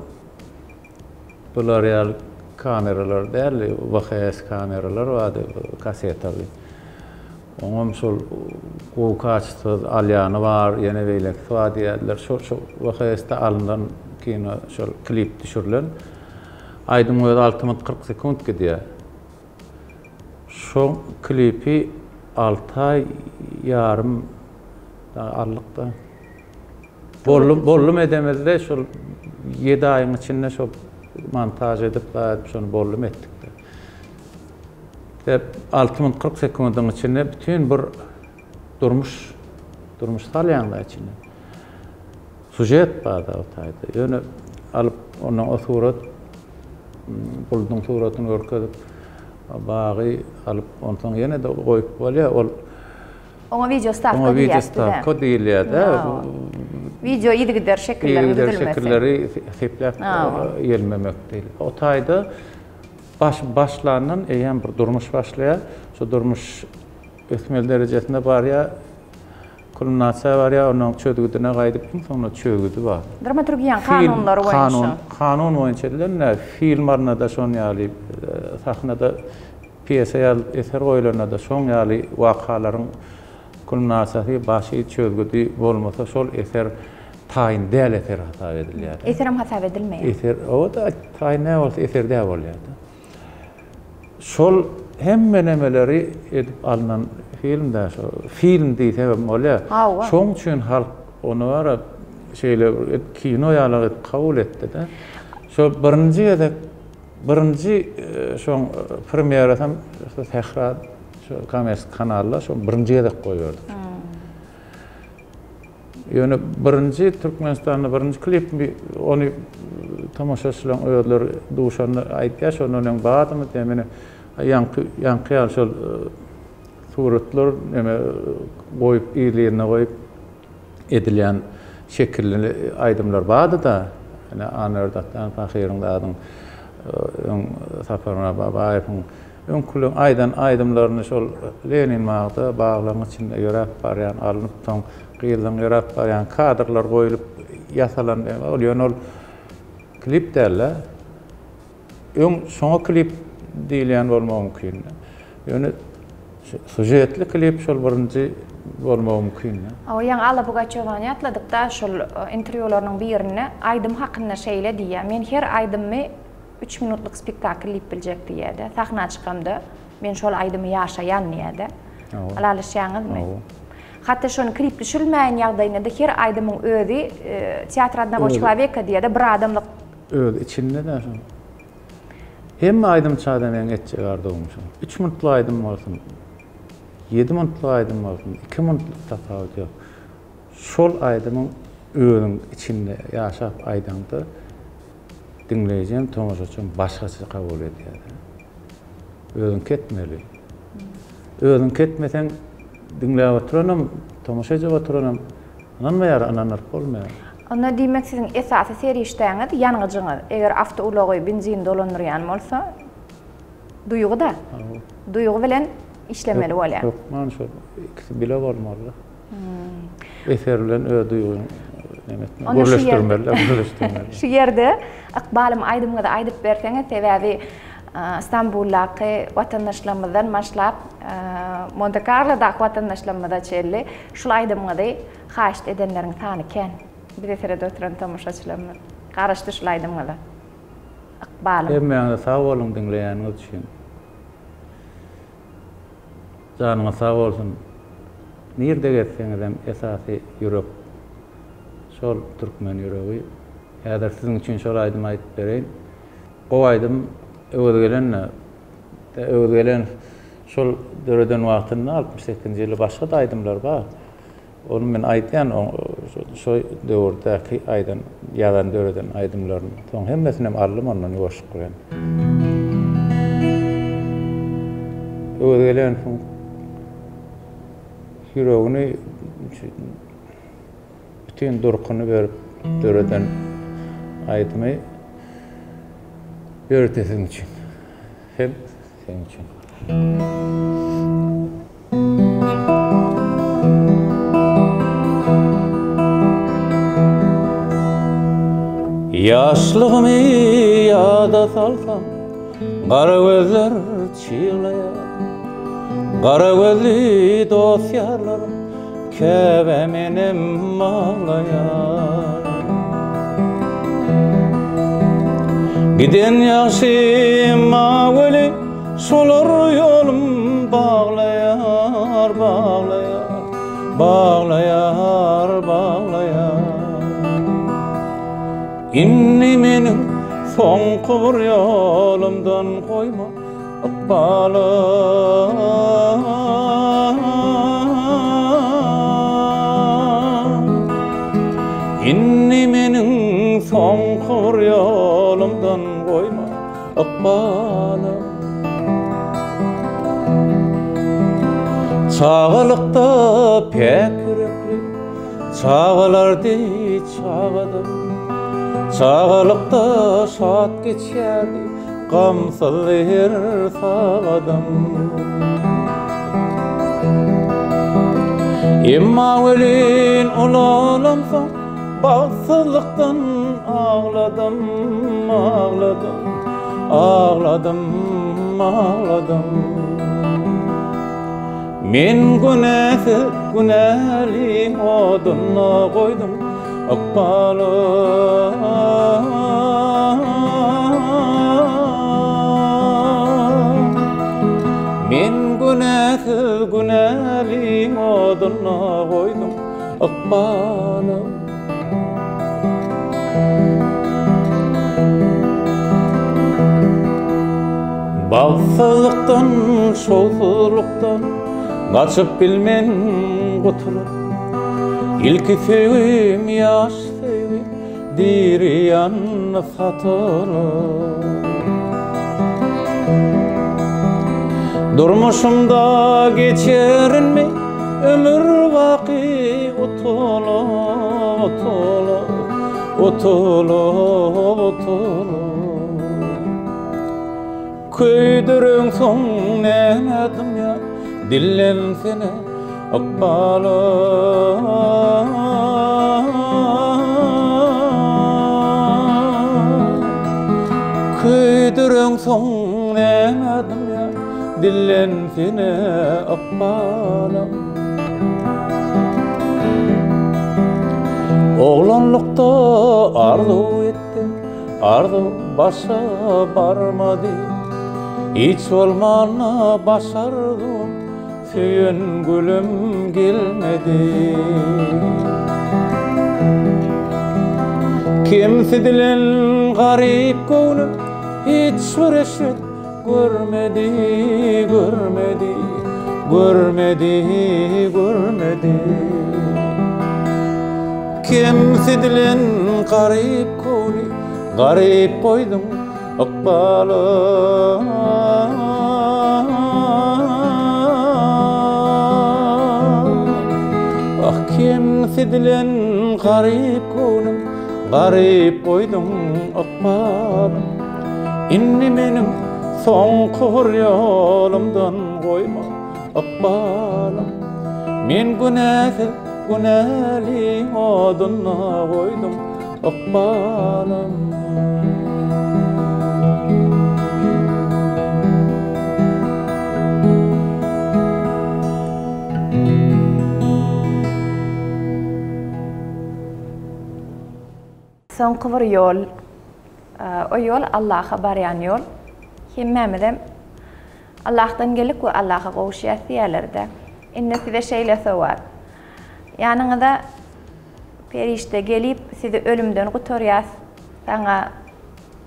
bular ýaly kameralar däl, VHS kameralar bardy, kasetler. Oňam şol gow kaçty alyany bar, ýene beýlek bardy ýerler. Şol VHS-de alından kino şol klip düşürilen. Aýdym öz 60-40 sekund gidýär. Şol klipi 6 ay yarım allıkta. Bollum edemezde şol 7 ayın içinde şol montaj edip şonu bollum etdik de. 60-40 sekundun içinde bütün bir durmuş salyanlar içinde. Sujet barda o taýda. Ýöne alıp onun o surat buldum suratyny örkedip bagy alıp ondan ýene de goýup bolýar ol. Oňa video stavka diýýärdi. Kod diýilýär-de. Video ýygyder şekilleri seplep ýelmemek diýil. O taýda başlanan eýen bir durmuş başlaýar. Şu durmuş ötmel derejesinde barýar. Kulminasiýa barýar, onuň çödügüdine gaýdyp soňra çögüdi bar. Dramaturgiýa kanunlary boýunça. Kanun boýunça film arnada şon ýaly sahnada piyesa ýaly eser goýlarynda da şon ýaly wakalaryň kulminasiýasy başy çödügüdi bolmasa şol eser taýin däl eser hata edilýär. Eser hem hata edilmeýär. Eser o da taýin ne bolsa eser däl bolýar. Şol hemme nemeleri edip alınan filmde film diýse bolýar. Şoň üçin halk onu wara şeýle kino ýaly kabul etdi de. Şo birinji şoň premierasam Sehra şu kommersiýa kanallar şo birinji edip goýberdi. Ýöne birinji Türkmenistanda birinji klip onu tamaşaçylaryň öýler duşanda aýtýar şonuň badymy demini Yankı şol suratlar neme koyup iyiliğine koyup edilen şekilli aydımlar vardı da yani anırdaktan fakirin adın safarına babayın kulun aydımlarını şol Lenin mağda bağlan içinde yörep var yani alınıp tam kıyılan yörep var yani kadrlar koyulup yasalan oluyor ol klip derler. Şoňa klip diýilen bolmagy mümkin. Ýöne sujetli klip şol birinji bolmagy mümkin. O ýa ala Pugaçowany atladykda şol interwýularynyň birini aýdym hakynda şeýle diýär. Men her aýdymy 3 minutluk spektakl klip biljek diýärdi. Sahna çykamda men şol aýdymy ýaşaýan diýärdi. Alalışýaňyzmy? Hatta şonu klip düşülmäýän ýagdaýynda her aýdymyň özi teatr adna çloweka diýärdi, bir adamlyk öz içinde de şu. Hem aydym çağda men etçe gardygymşy. 3 minutly aydym bolsun. 7 minutly aydym bolsun. 2 minutluk tafawut ýok. Şol aydymyň özüň içinde ýaşap aýdandy dinleýän tomoşaçyň başgaça kabul edýär. Özüň ketmeli. Özüň ketmesen dinläp oturanam, tomoşaçy oturanam. Ananmaýar, ananar bolmaýar. Onda diýmek sizin esasy seriştäňiz ýanygyjyňyz. Eger awtoulogy benzin dolandyrýan bolsa, duýgu da. Duýgu bilen işlemeli bolýar. Yok, man şol ikisi bile bolmaly. Efer bilen ö duýgu birleşdirmeli. Şu ýerde ykbalym aýdymyda aýdyp berseňiz, sebäbi İstanbul'daki vatandaşlarımızdan başlap Monte Carlo'daki vatandaşlarımıza çelli şul aýdymyda haşt edenleriň sany ken. Bir serede oturan tomoşaçylarymyz garaşdy şul aýdymyda. Ykbalym. Emmeňde sag bolun dinleýäniňiz üçin. Janyňyz sag bolsun. Nirde getseňiz hem esasy ýürek. Şol türkmen ýüregi. Häzir siziň üçin şol aýdymy aýdyp bereýin. O aýdym öwgelen şol döreden wagtynda 68-nji ýyly başga da aýdymlar bar. Onu men aýtýan şo döwürdäki aýdan ýalan döreden aýdymlaryň soň hemmesini alym ondan ýoşup goýan. Öwgelen ýüregini bütün durkuny berip döreden aýdymy öğretesin için. Hem senin için. Yaşlığımı yada salsam, kara gözler çiğleyar. Kara gözlü dosyarlarım kevemenim ağlayar. Giden yaşım mağuli solar yolum bağlayar, bağlayar, bağlayar, bağlayar. İnni menim son kıvır yolumdan koyma ıkbalım. İnni menim son kıvır yolumdan koyma ıkbalım. Çağalıkta pek yürekli çağalardı çağadım. Çağalıkta şat geçerdi gamsal her sağadım. Emma ölün olamsam bahtsızlıktan ağladım, ağladım, ağladım, ağladım. Men günahly oduna koydum ıkbalım. Men günahly oduna koydum ıkbalım. Bahtsızlıktan, şolsuzluktan kaçıp bilmen kutulup. İlki sevim, yaş sevim, diriyan satılıp. Durmuşumda geçerinmi ömür vaki utulu utulu utulu utulu Köydürün son nemedim ya dillen seni akbalı Köydürün son nemedim ya dillen seni akbalı Oğlanlıkta arzu ettim arzu başa barmadı Hiç olmana başardım Süyün gülüm gelmedi Kimse dilen garip gönlüm Hiç bir eşit görmedi Görmedi Görmedi Görmedi Kimse dilen garip gönlüm Garip koydum akbalı Ah kimse dilen garip gönlüm Garip koydum akbalı İnni benim son kıvır yolumdan koyma akbalı Men günahı günahli odunna koydum akbalı Son kıvır yol, o yol Allah'a barayan yol. Himmemedem Allah'tan gelip ve Allah'a kavuşuyası yerlerde. İnne size şeyle sevap. Yanınıza perişte gelip sizi ölümden kurtarıyas, sana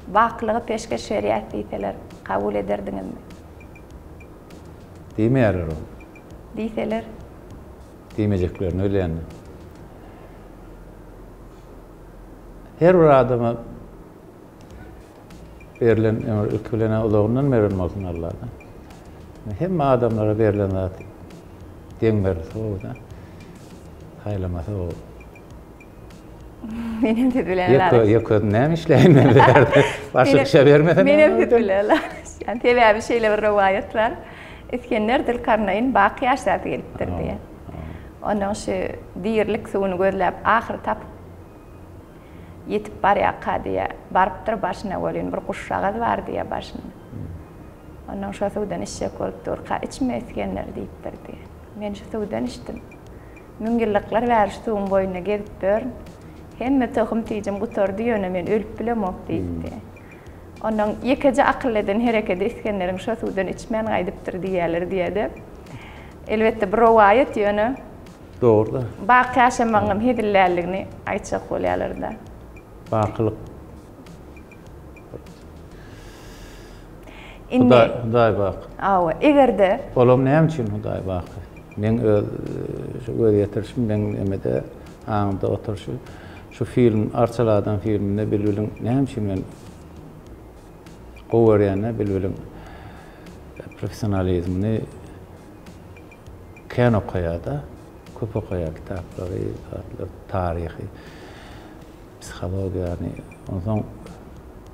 baklığı peşkeş veriyas deyseler, kabul ederdiniz mi? Değil mi yarar o? Deyseler. Demeyeceklerini öyle yani. Her bir adama verilen emir ülkelene olağından verilmezsin Allah'tan. Hem adamlara verilen zaten den verirse o da haylaması o. Benim tüdülerler. Yok neymişleyin mi verdi? Başka bir şey vermeden. Benim tüdülerler. Yani tebe bir şeyle bir rivayetler. İskender Dilkarnay'ın baki yaşlar geliptir diye. Ondan şu diyirlik suyunu gözlep ahir tap yetip baryaqa diye barıptır başına olun bir kuşşağız var diye başına. Ondan şu sudan işe koyup durqa içme İskender deyiptir diye. Men şu sudan içtim. Müngillikler ver şu suyun boyuna gezip börün. Hemme tohum tiyicim kutordu yöne men ölüp bilemok deyipti. Ondan yekece akıl eden hareketi İskender'in şu sudan içmen gaydıptır diyeler diye de. Elbette bir rivayet yönü. Doğru da. Baki yaşamanım hedillerliğini aytacak oluyorlar da. Bakılık. Huday bak. Awa, egerde. Olam neyim için huday bak. Men şu getirişim ben emede ağımda oturuşu. Şu film Arçalardan filminde bilbilim neyim için men qoveriyana bilbilim profesyonalizmini kano qoyada, köp okuya kitapları, tarihi, psixologiya yani. Ondan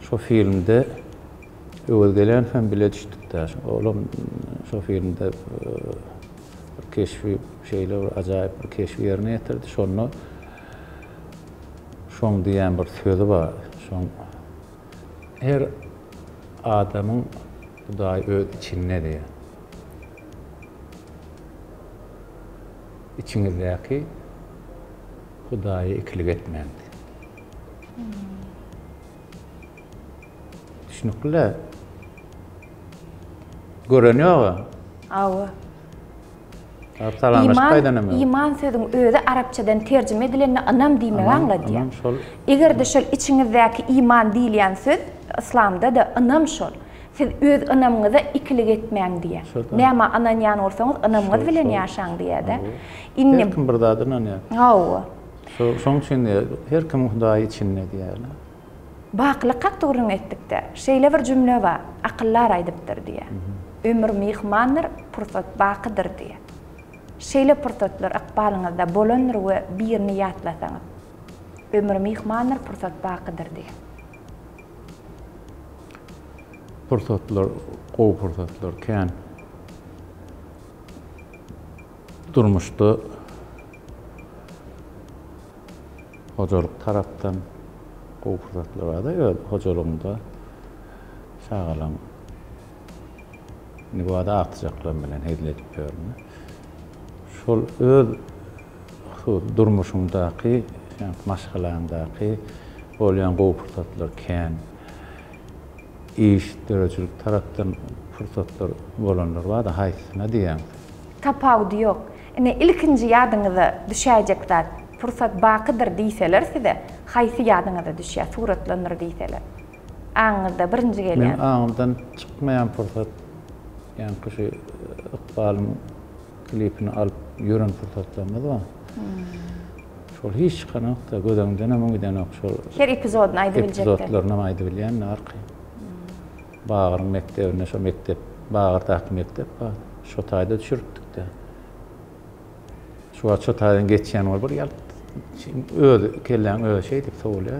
şu filmde öğretilen fen bile düştük de. Oğlum şu filmde keşfi şeyler, acayip bir keşfi yerine getirdi. Şon diyen bir sözü var. Her adamın Huday öz içinde diye. İçinizdeki Huday'ı ikilik etmeyin. Düşünükle görünüyor mu? Awa. İman sözün özü Arapçadan tercüme edilen anam diýmeýän diye. Eger de şol içinizdäki iman diýilen söz İslamda da anam şol. Siz öz anamyňyza ikilik etmeýän diye. Näme anan ýany bolsaňyz anamyňyz bilen ýaşaň diýe-de. Her kim bir dadyna ýa. Hawa. Şoň üçin her kim Hudaý içinde diýerler. Baklyk hak dogruny etdik de. Şeýle bir jümle bar. Akyllar aýdypdyr diye. ömür mihmanlar pursat baqıdır diye. Şeýle pursatlar aqbalyňyzda bolandyr we bir niýatlasaňyz. Ömür mihmanlar pursat baqıdır diye. Pursatlar, gowy pursatlar kän. Durmuşda hocalyk tarapdan gowy pursatlar bar da, hojalygynda şagalan nibada aktyjaklar bilen hediledip berdi. Şol öz durmuşumdaky, maşgalandaky bolýan gowy pursatlar kän. İş derejeli tarapdan pursatlar bolanlar bar da haýsyna diýen. Tapawdy ýok. Ine ilkinji ýadyňyza düşäjek zat pursat baqıdır diýseler size, haýsy ýadyňyza düşýär, suratlandyr diýseler. Aňyzda birinji gelýän. Men aňymdan çykmaýan pursat, ýani kişi Iqbalyň klipini alyp ýören pursatlarymyz bar. Şol hiç çykanokda gödäňden hem gidenok şol. Her epizodyny aýdyp biljekler. Epizodlaryny aýdyp bilýän arky. Bağırın mektebine, şu mektep, Bağır'daki mektep var. Şu tayda düşürttük de. Şu taydan geçen var, bir öyle, kellen öyle şey deyip soğuluyor.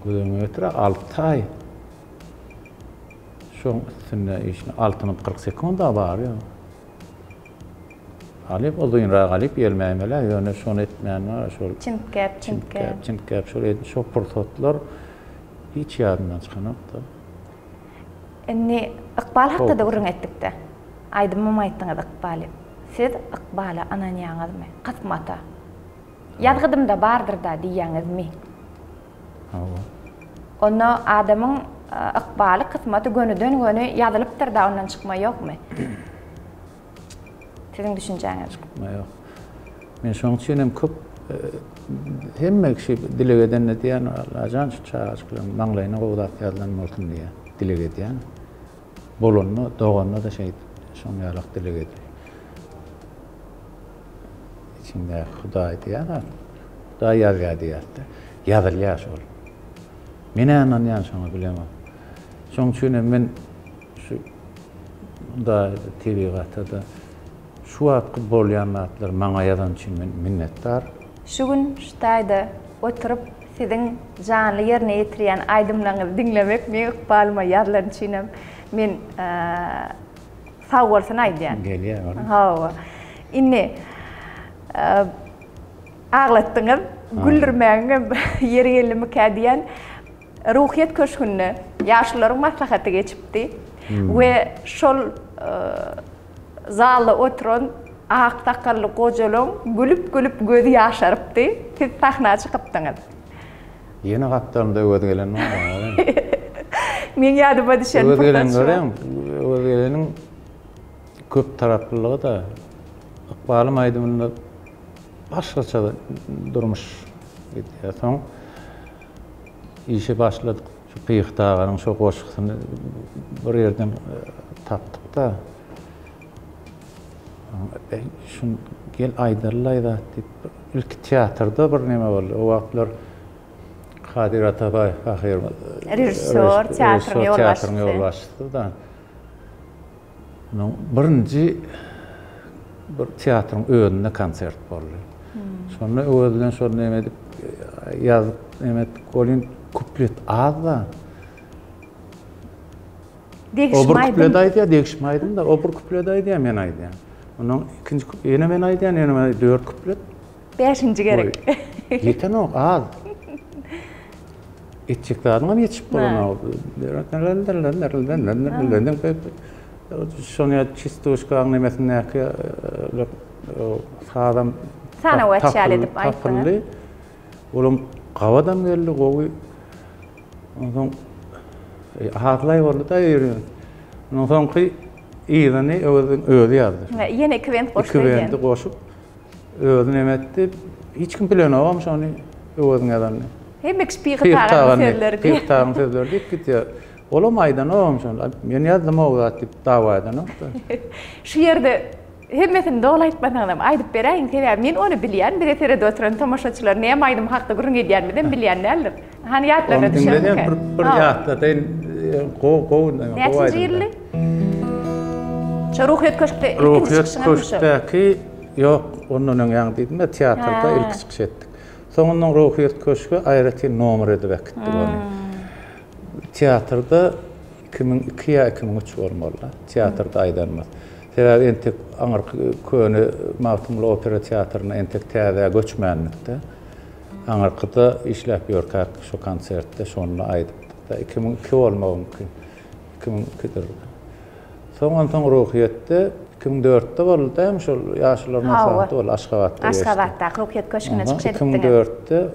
Güdüm ötüre 6 ay. Şu üstünde işin 6-40 sekunda var ya. Alıp, o duyunrağı alıp gelmeymeler, yani şunu etmeyen var, şu çimkep, şu pursatlar hiç yadından çıkan yoktu. Enne Iqbal hakda da urun etdik de. Aydymam aýtdyňyz Iqbaly. Siz Iqbaly ananýaňyzmy? Qysmata. Ýadgydymda bardyr da diýýäňizmi? Onu adamyň Iqbaly qysmaty gönüden göne ýazylypdyr da ondan çykma ýokmy? Sizin düşünjäňiz? Çykma ýok. Men şoň üçin köp hemme kişi dile edenne diýen ajan çaşkylan maňlaýyna gowdat ýazylan bolsun diýe dile edýän. Bolonny, doganny da şeýit şoň ýalak dile edýär. İçinde Hudaý diýär. Hudaý ýazýar diýär. Ýazylýar şol. Mene ananýan şoňa bilemem. Şoň üçin men şu da TV-gatada şu wagtky bolýan atlar maňa ýazan üçin men minnetdar. Şu gün şutaýda oturup sizin canlı ýerine ýetirýän aýdymlaryňyzy dinlemek men Iqbalyma ýazlan üçin men sag bolsun aýdýan. Gelýär. Hawa. Inne aglatdyňyz, güldürmäňiz ýeri gelimi kädiýän ruhyat köşkünni ýaşlaryň maslahaty geçipdi. We şol zalda oturan ak takallı kocalan gülüp gözü yaşarıptı. Siz sahnaya çıkıptınız. Yeni kaptanımda öde gelen var. Men yadıma düşen fırsat şu. Öde gelenin köp taraplılığı da Iqbalym aýdymynda başgaça durmuş. Soň işe başladyk. Şu Pyýgdagaryň şu goşgysyny bir ýerden tapdyk da. Şun gel aýdarlaýda diýip ilk teatrda bir neme boldy. O wagtlar Kadir Atabay ahir rejissor teatrın ýolbaşçysy da. Birinji bir teatrın öňünde konsert boldy. Şonu öňünden şonu neme edip ýazyp neme golin kuplet azda. Degişmaýdym da, o bir kuplet aýdýar men aýdýar. Onun ikinci ýene men aýdýan, ýene 4 kuplet. 5-nji gerek. Ýeten o az. Etjekdaryňa ýetişip bolan. Şoňa çistoşkaň nemesini näki sağdam sana waçal edip aýtdyň. Olam gawadan geldi gowy. Onuň hatlay boldy da ýürüň. Onuň soňky ýygyny öňe ýazdy. Ýene kwent goşup. Kwent goşup öňe emetdi. Hiç kim bilenogam şonu öňe ýazandy. Hemmek Pyýgdagaryň sözleri. Pyýgdagaryň sözleri diýip gitýär. Olam aýdan ogam şonu. Men ýazdym o zat diýip dawaýdan okda. Şu ýerde hemmesini doglaýtmasaňam aýdyp beräýin sebäbi men onu bilýän, bir etere oturan tamaşaçylar näme aýdym hakda gürün edýänmiden bilýän näler. Hani ýatlara düşen. Bir ýatlaryň Neçinci ýylly? Şu Ruhiyet Köşk'te ilk Ruhiyet çıkışına mı şu? Köşk'teki yok, onun ýaňy diýdim de teatrda ilk çykyş etdik. Soňundan Ruhiyet Köşkü aýraty nomer edip ekitdik onu. Teatrda 2002 ýa 2003 bolmaly. Teatrda aýdanmaz. Sebäbi entek aňyrky köni Mawtumly opera teatryna entek täze göçmänlikde. Aňyrkyda işläp ýörkak şu konsertde şonu aýdypdyk da 2002 bolmagy mümkin. 2002'dir. Soňdan Ruhiyetde 2004'te boldy hem şol ýaşlar maslahaty bol Aşgabatda. Aşgabatda Ruhiyet Köşküne çykyş etdik. 2004'te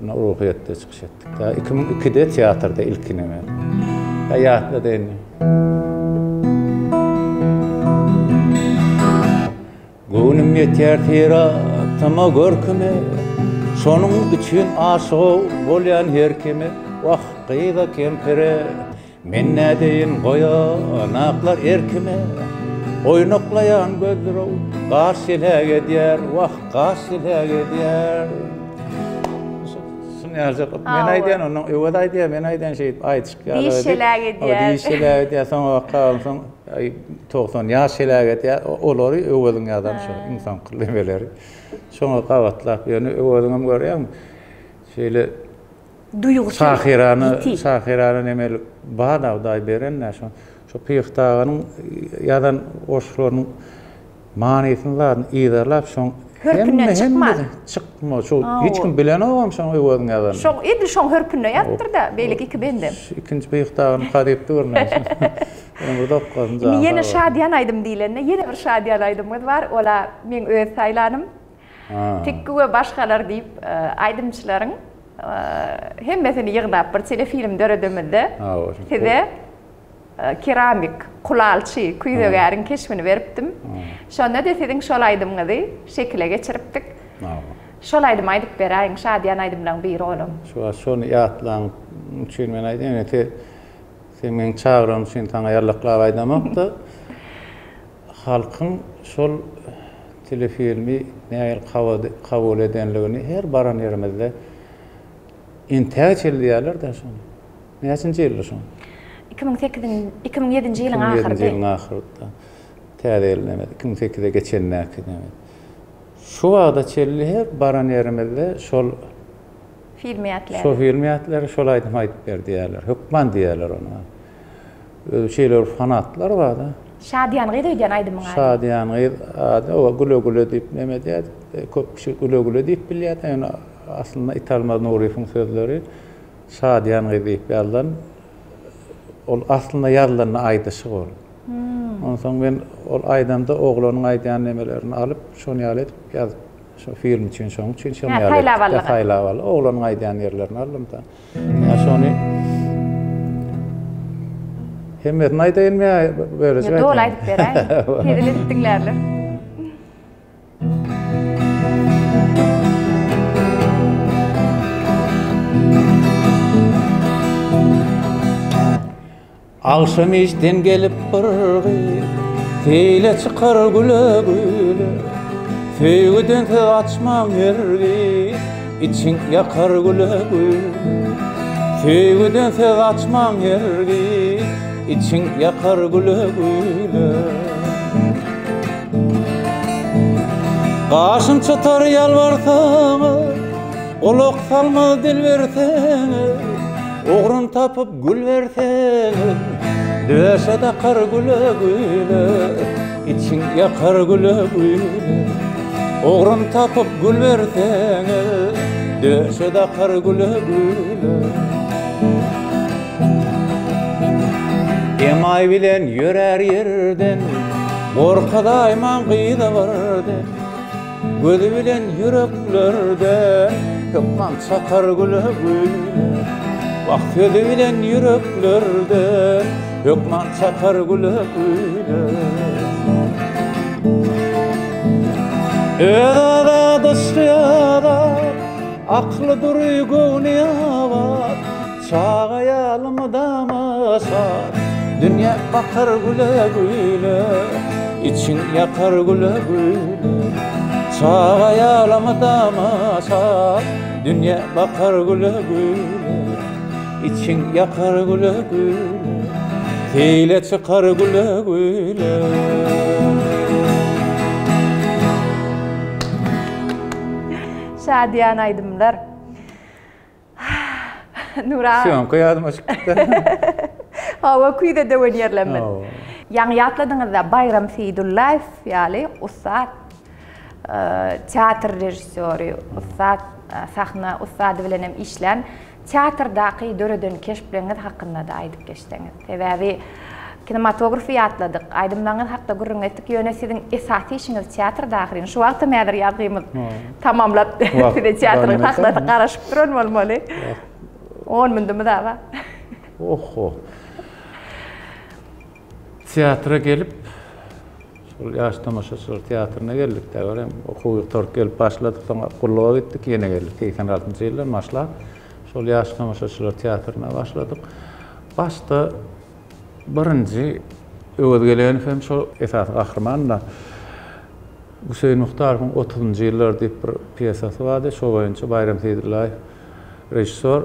Ruhiyetde çykyş etdik. 2002'de teatrda ilkini men. Ýatda deň. Gönüm yeter tiratyma görküme, şonuň üçin aşyk bolýan her kime, wah gyýda kempere, men nädeýin goýanaklar erkime, oýnaklaýan gözleri gaşyläg edýär, wah gaşyläg edýär. Men aýdýan onuň öwede aýdýar, men aýdýan şey aýdyşyk ýaly. Diýişeläg edýär. Diýişeläg edýär, soňra kalsyn 90 ýaşyläg edýär. Olary öwediň adam şu insan kılmeleri. Şoňa gawatlap ýöne öwediňem görýärmi? Şeýle Duýgusal. Sahirany nemeli baýdaý berenler şu pyýgtaganyň ýadan oşlaryň manysyny ýerlap şoň hörpünden çıkmaz. Çıkma. Hiç kim bilen olmam şoň öwediň ýadan. Şoň edil şoň hörpünde ýatdyr da beýlik iki bendem. İkinci pyýgtagyny gadyp durmaz. Burada oqqanca. Ýene şadyan aýdym diýilende, ýene bir şadyan aýdymyz bar. Ola men öz saýlanym. Tekki we başgalar diýip aýdymçylaryň hemmesini ýygnap bir telefilm döredimizde. Size keramik, kulalçy, kuýdögäriň keşmini beripdim. Şonda da siziň şol aýdymyňyzy şekile geçiripdik. Şol aýdym aýdyp beräýin, şadyan aýdymdan biri olam. Şonu ýatlaň üçin men aýdym, sen men çağıram üçin taňa ýarlyklap aýdamakda halkyň şol telefilmi näil kabul edenligini her baran ýerimizde intäçil diýerler da şonu. Näçinji ýyl şonu? 2007-nji ýylyň ahyrynda. 2007-nji ýylyň ahyrynda. Täzelenmedi. 2008'de geçenläki näme. Şu wagda çelli her baran ýerimizde şol filmiýatlar. Şol filmiýatlar şol aýdym aýdyp berdiýärler. Hökman diýerler ona. Şeýler fanatlar bar da. Şadyan gyýdan aýdymyň. Şadyan gyýdy. O güle diýip näme diýär? Köp kişi güle diýip bilýär. Ýani aslında İtalmaz Nuriýewiň sözleri Şadyan gyýdyp ýalan. Ol aslında ýazylanyny aýdyşy bol. Ondan soň men ol aýdamda oglanyň aýdýan nemelerini alyp şonu ýalyp ýazyp şu film üçin şoň üçin şonu ýalyp taýlawaly oglanyň aýdýan ýerlerini aldım da. Şonu hemmet aýdaýynmy böyle ýa dol aýdyp beräýin. Kedilip diňlerler. Akşam işten gelip bir teyle çıkar güle güle, feýgeden te açmam yergi, için yakar güle güle. Feýgeden te açmam yergi, için yakar güle güle. Gaşym çatar ýalbarsaňy, olok salma dil berseňi, oğrun tapıp gül verseňi, döşe de kar güle güle, için yakar güle güle. Oğrun tapıp gül verseňi, döşe de kar güle güle. Emay bilen ýörer ýerden, gorkadaýman gyýda barden. Gözü bilen yüreklerden, köpman çakar güle güle. Vakti bilen yüreklerden, hökman çakar güle güle. Ödada dışyada, aklı duruy gönüya var. Çağayalım damasar, dünya bakar güle güle, için yakar güle güle. Çağayalım damasar, dünya bakar güle güle, için yakar güle güle. Teyle çıkar güle güle. Şadiyan aydımlar. Nura. Şonka yadıma çıktı. Hava kuyda da oynayarlar. Yani yatladığınızda Bayram Seydullayev yani ustad tiyatr rejissörü, ustad sahna ustadı bilen hem işlen tiyatrdaki dörödön keşfleriniz hakkında da aydıp geçtiniz. Sebebi kinematografi yatladık. Aydımlarınız hakkında gurrun ettik. Yöne sizin esası işiniz tiyatrdaki. Şu vakti meğer yazgıyımız tamamlap tiyatrın hakkında karışıp durun olmalı. 10 mündümü daha var. Oho. Tiyatra gelip yaş tamaşaçılar tiyatrına geldik de öyle okuyup tork gelip başladık sonra kulluğa gittik yine geldik 86. yıllar başladık. Sol yaş tamaşaçılar tiyatrına başladık. Başta birinci öwedgelen hem şu esas kahramanla Hüseyin Muhtarov'un 30. yıllar deyip bir piyasası vardı. Şu boyunca Bayram Seydullayev rejissör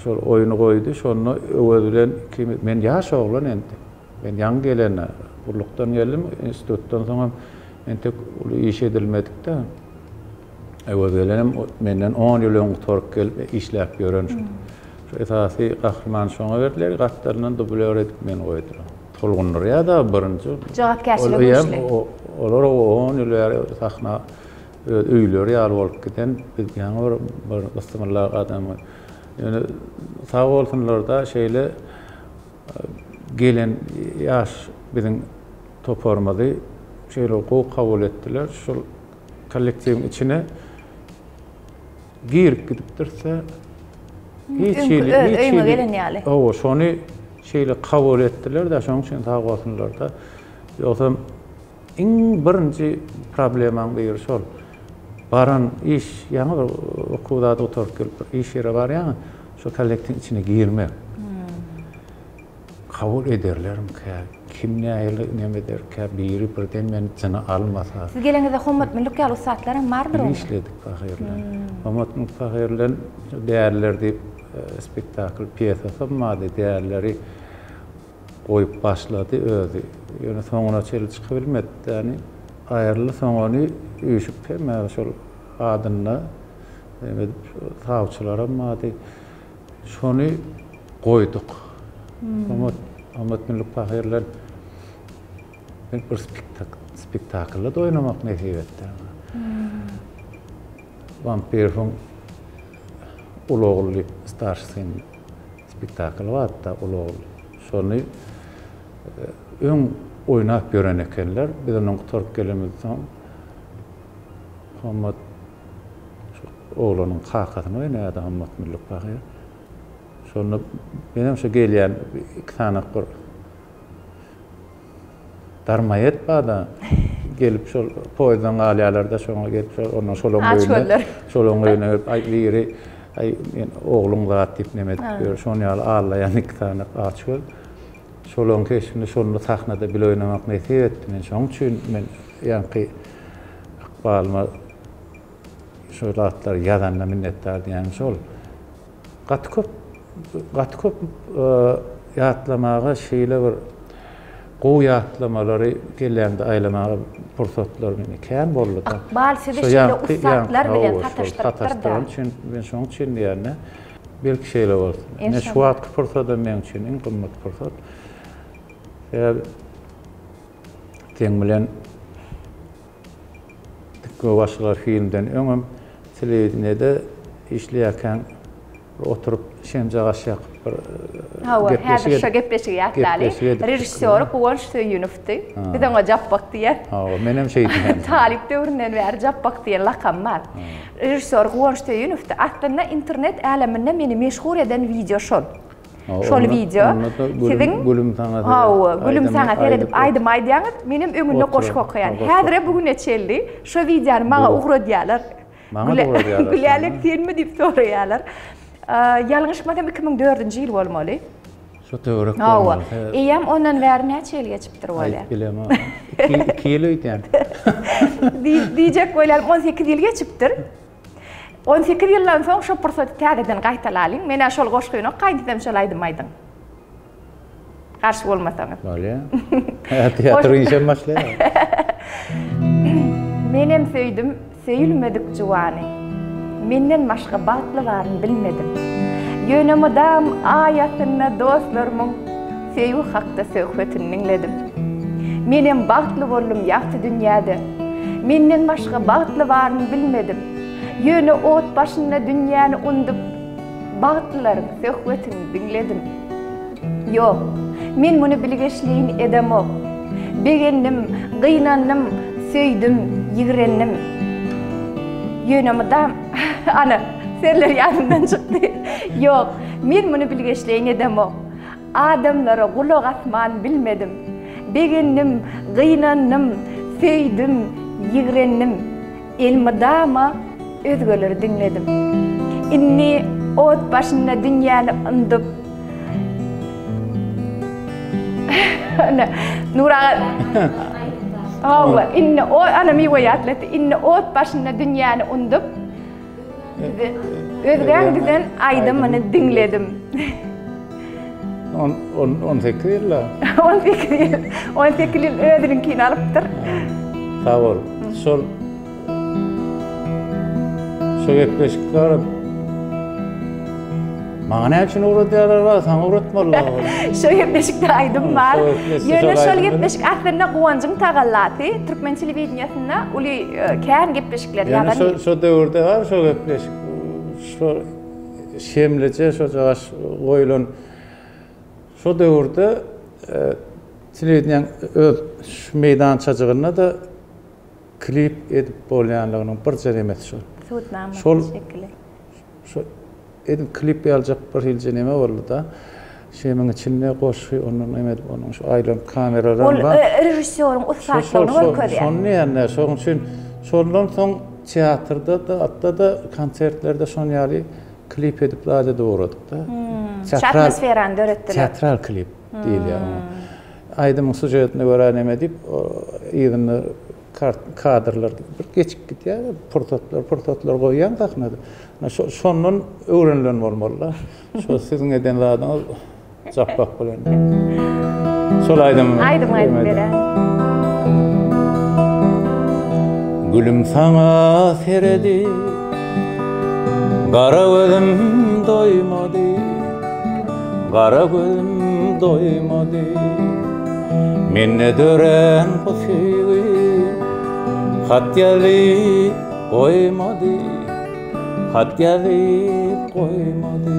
şol oyunu koydu. Şonu öwedgelen men yaş oğlan endi. Ben yan gelene, kurluktan geldim, instituttan sonra ben tek iş edilmedik de. Öwedgelenim menden 10 yıl öňe tork gelip işläp ýören şu. Şu esasy kahraman şoňa berdiler, gatlaryndan dublör edip men goýdylar. Tolgunlar ya da birinji. Jogapkärçilik güçli. Olar 10 yıl sahna öýleri ýaly bolup giden bir ýaňy bir gysmylar adamy. Yani sağ bolsunlar da şeýle gelen yaş bizim toparmadı şöyle hukuk kabul ettiler. Şu kollektivin içine girip gidiptirse hiç şeyle o şonu şeyle kabul ettiler de şunun için tağutlar da yoksa en birinci problemim bir şol baran iş yani okulda oturup iş yeri var ya şu kollektivin içine girme kabul ederlerim ki kim ne der ki biri birden men sana almasa. Siz gelende Hommat Milluk ýaly saatlaryň bardyr o. İşledik bahirlen. Hommat Milluk bahirlen değerler deyip spektakl piyasası mady değerleri koyup başladı özi. Ýöne soňuna çeli çıkabilmedi. Yani aýarly soňuny üýşüp hem şol adyna savçylara mady şonu koyduk. Hommat Milluk bahirlen ben bir spektaklda oynamak nesip etdi. Vampirfun ulogly starsin spektakl var da ulogly. Şonu öň oynap gören ekenler. Bizden oň tork gelemizden Hommat oğlanyň kakatyny oýnaýardy Hommat Milluk bahir. Şonu benim şu gelýän iki tane bir darmayet bada gelip şol poýdan alýarlarda şoňa gelip ondan şolon goýuny şolon goýuny ay biri ay oğlum zat diýip neme diýär şonu alaýan iki tane açyl şolon keşinde şonu sahnada bil oynamak nesip etdi men şoň üçin men ýa-ni akbalyma şol atlar ýazanda minnetdar diýen şol gat köp ýatlamaga şeýle bir gowy ýatlamalary gelende aýlamaga pursatlar meni kän boldy da. Akbal sizi şeýle ustadlar bilen tataşdyran üçin men şoň üçin diýärne belki şeýle bolsun. Ne şu wagtky pursat men üçin iň gymmat pursat. Teň bilen dikko başlar filmden öňüm telewizionyada işleýärken oturup şemjaga bir häzir şu gepleşigi ýatlaly. Rejissör Kuwanç Söýünowdy. Biz oňa japbak diýär. Menem şey diýär. Talip döwründen bäri japbak diýen lakam bar. Rejissör Kuwanç Söýünowdy aslında internet äleminde meni meşhur eden video şol. Şol video. Sizin gülüm saňat. Gülüm saňat edip aýdym aýdýaňyz menim öňümde goşup okuyan. Häzir bugün çeldi. Şu videony maňa ugry diýerler. Maňa ugry diýerler. Gülýärlik diýenmi diýip soraýarlar. Ýalňyşmadan 2004-nji ýyl bolmaly. Şu töwerek bolmaly. Eýem ondan bäri näçe ýyl geçipdir bolýar? Bilemem. 2 ýyl öýdän. Diýjek bolýar 18 ýyl geçipdir. 18 ýyldan soň şu pursaty täzeden gaýtalalyň. Mena şol goşgyny gaýtdym şol aýdym. Karşı olmasanız. Böyle. Tiyatro işe başlıyor. Menem söydüm, söyülmedik cuvani. Menden başka batlı varını bilmedim. Yönümüdam ayatına dostlarımın seyu hakta söhbetini dinledim. Menem batlı bollum yaktı dünyada. Menden başka batlı varını bilmedim. Yönü ot başına dünyanı undup batlıların söhbetini dinledim. Yok, men bunu bilgeçliğin edemok. Beğendim, kıynandım, söydüm, yigrendim. Yönümüdam, ana, serler yanımdan çıktı. Yok, men bunu bilgeçliğin edemok. Adamlara kulak atman bilmedim. Beğendim, kıynandım, söydüm, yigrendim. Elmidama özgöleri dinledim. İnni ot başına dünyanı undup Nura Allah inne o ana mi wayatlet inne ot başına dünyanı undup özgürden aydımını dinledim. 18 yıllar. 18 yıl ödürünkini alıptır. Tavır. Sol yaklaşıklar Mağana için uğradılar var, sana uğratmalar. Şu yaklaşıkta aydım var. Yöne şol yaklaşık aslında kuvancım tağallatı. Türkmen televizyonunda uli kâr yaklaşıklar. Yani şu devirde var, şu yaklaşık. Şu şemlece, şu çağış koyulun. Şu devirde televizyon şu meydan çacığına da klip edip bolyanlığının bir ceremet şu. Şol şu edim klip alacak bir hilceneme oldu da şeyimin içine koşuyor onun şu aylım kameradan var. Rejissörün ustaklığını var köre. Son ne yani? Son için sondan son tiyatroda da hatta da konsertlerde son yali klip edip daha da uğradık da. Atmosferan öğrettiler. Tiyatral klip değil yani. Aydımın süjetini öğrenemedip yığını kadrlar bir geçip gidiyor, portotlar koyan taknadı. Sonun öğrenilen olmalı. Şu sizin edenlerden zappak bilen. Sol aydım bere. Gülüm sana seredi, kara gözüm doymadı, kara gözüm doymadı. Menne dören bu sevgi, hat gelip koymadı. Hat gelip koymadı.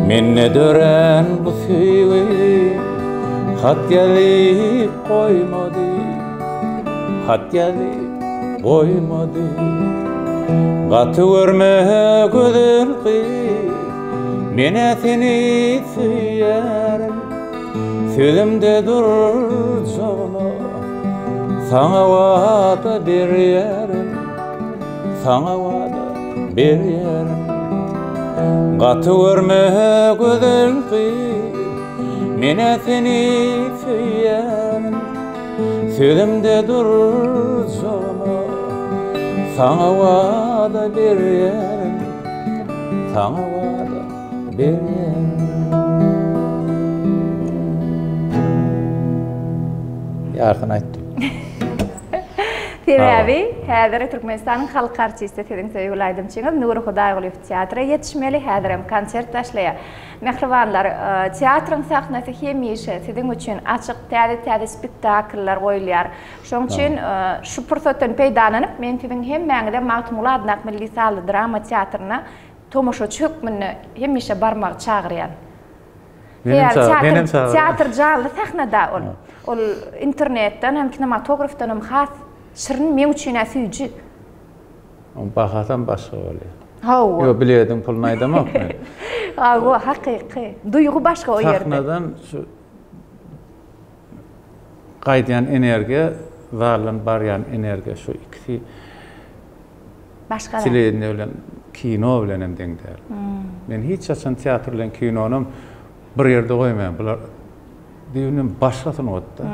Menne dören bu sevgi, hat gelip koymadı. Hat gelip koymadı. Katı görme güzel kız, mene seni süyerim. Sözümde durur canım, sana vada bir yerim. Sana vada bir yerim. Katı görme güzel kız, mene seni süyerim. Sözümde durur canım, sana vada bir yerim. Sana vada bir yerim. Yardım ettim. Tebi, Hadire Türkmenistan'ın halk artisti sizin söyleyeyim çünkü Nuri Hudayoglu tiyatro yetişmeli Hadire konsert taşlaya. Mehribanlar tiyatrın sahnesi hemişe sizin için açık täze spektakller koyular. Şoň üçin şu pursatdan peýdalanyp men sizin hemmäňide Magtymul adnak milli saly drama tiyatrına tomoşaçy hükmünde hemişe barmak çağırýan. Benim tiyatr canlı sahnada ol internetten hem kinematografdan hem has şirin men üçin süýji. Bahadan başga bolýar. Yo biledim pulny aýdamak men. O hakyky. Duýgu başga o ýerde. Sahnadan şu gaýdýan energiýa, varlan barýan energiýa şu ikisi başga. Televizyon bilen kino bilen hem deňder. Men hiç açan teatr bilen kinonum bir ýerde goýmaýan. Bular diýinim başga sungatda.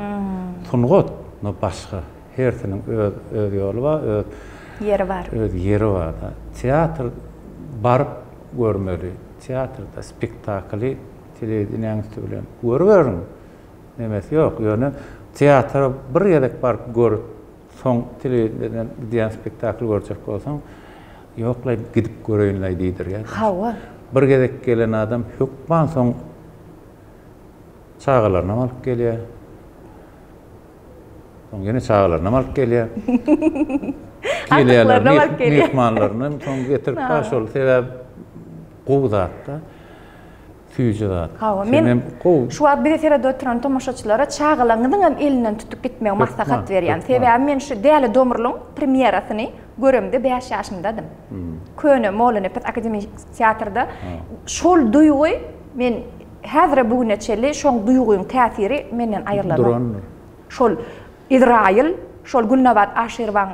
Sungat no başga. Hertiniň öz ýoly bar, öz yeri var. Öz yeri var da. Teatr barıp görmeli. Teatrda spektakli, televizyon näňisi bilen görüverin. Nemesi yok. Yani tiyatra bir ýerek barıp görüp soň televiziýondan diýen spektakl görjek bolsaň ýoklay gidip göreýinler diýdir ýa. Hawa. Bir gezek gelen adam hukman soň çağalarına alıp gelýär. Soň ýene çağalarına alıp gelýär. Gelýärler, mehmanlaryny soň getirip şol sebäp gowdatda füýjüdat. Men şu wagt bir sere oturan tomoşaçylara çağalaňyň hem elinden tutup gitmek maslahat berýän. Sebäbi men şu däli domurluň premierasyny göremde 5 ýaşymdadym. Köne Molany Pet Akademik teatrda şol duýgy men häzir bugüne çelli şoň duýgyň täsiri menden aýrylady. Şol İsrail, şol Gülnabat Aşirwan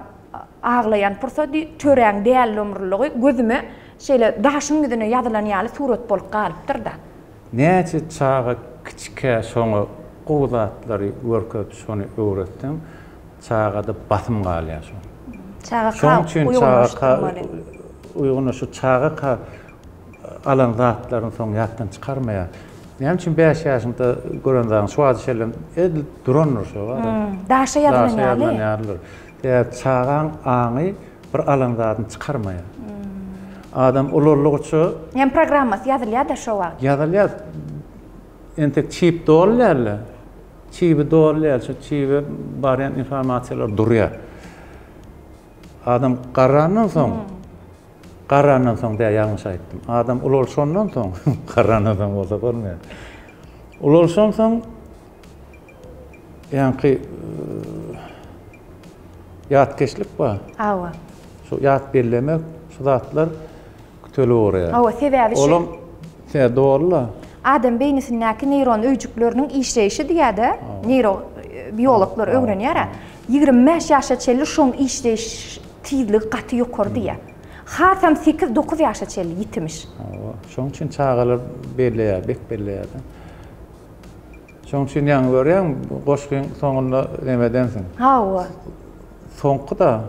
ağlayan pursady töreň däli domurlugy gözüme şeýle daşyň gidene ýazylan ýaly surat bolup galypdyr da. Näçe çağa kiçike şoňa gowdatlary görköp şonu öwretdim. Çağada batym galýar şo. Çağa uygun şu çağa alan zatlaryny soň ýatdan çykarmaýar. Näme üçin 5 ýaşynda görenden şu adşelen edil duranlar şo var. Daşa ýazylan ýaly. Ya çağan aňy bir alan zatyn çykarmaýar. Adam ulurlugy üçin hem programmasy ýazylýar da şo wagt. Ýazylýar. Entek çip dolýarlar. Çibi dolýar, şu çibi barýan informasiýalar durýar. Adam qarrandan soň da ýalňyş aýtdym. Adam ulurşondan soň qarrandan bolsa bolmaýar. Ulurşon soň ýa-ni ýatkeşlik bar. Awa. Şu ýat bellemek, şu zatlar küteli oraya. Awa sebäbi şu. Olam sen doğrular. Adam beýnisindäki neyron öýjükleriniň işleýişi diýäde, neyro biologlar öwrenýär. 25 ýaşa çelli şoň işleýiş tizligi gaty ýokary diýär. Hatam 8-9 ýaşa çelli ýitmiş. Şoň üçin çağalar belleýär, bek belleýär. Şoň üçin ýa-ni görýän goşgyň soňunda nemedensiň? Hawa. Soňky da.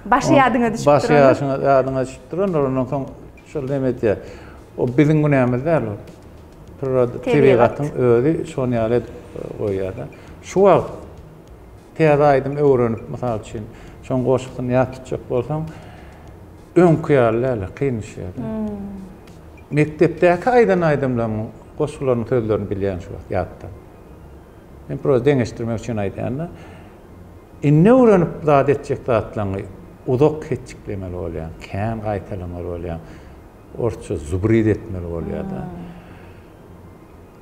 Başı ýadyňa düşüp Başı ýadyňa düşüp duran, onuň soň şol demedi. O biziň günämizler. Tebigatyň özi şonu ýaly goýýar. Şu wagt teýaýdym öwrenip, mysal üçin şoň goşukdan ýat tutjak bolsam, öňküýärler, kynşýar. Mektepdäki aýdan-aýdymlar goşuklaryň sözlerini bilýän şu wagt ýatda. Men proz deňeşdirmek üçin aýdýanda, inne öwrenip zat etjek zatlaryny uzak keçiklemeli bolýar, kän gaýtalameli bolýar. Orça zubrid etmeli bolýar da.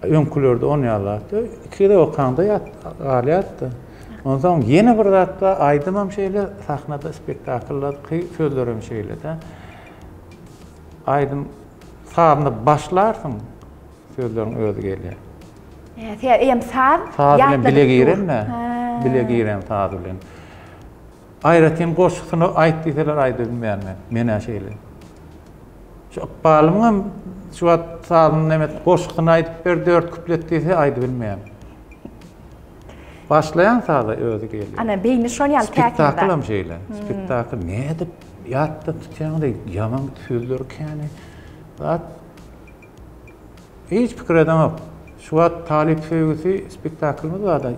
Öňkülerde onu ýalatdy. Ikide okanda galýatdy. Ondan ýene bir zatda aýdymam şeýle sahnada spektakllar, sözlerim şeýle de. Aýdym sahnada başlarsyň, sözleriň özi gelýär. Hem saz ýatly bile giýerme? Bile giýerem saz bilen. Aýratym goşuksyny aýtdylar aýdy bilmeýärmen. Mene şeýle. Şu balymam şu wagt sazyn nemet goşuksyny aýdyp ber 4 kuplet diýse aýdy bilmeýär. Başlayan saza özi gelýär. Ana beýni şol ýaly täkinde. Spektakl şeýle. Spektakl näde ýatda tutýandy ýaman sözler käni. Zat hiç pikir edemem. Şu wagt talip söýgüsi spektaklymyz da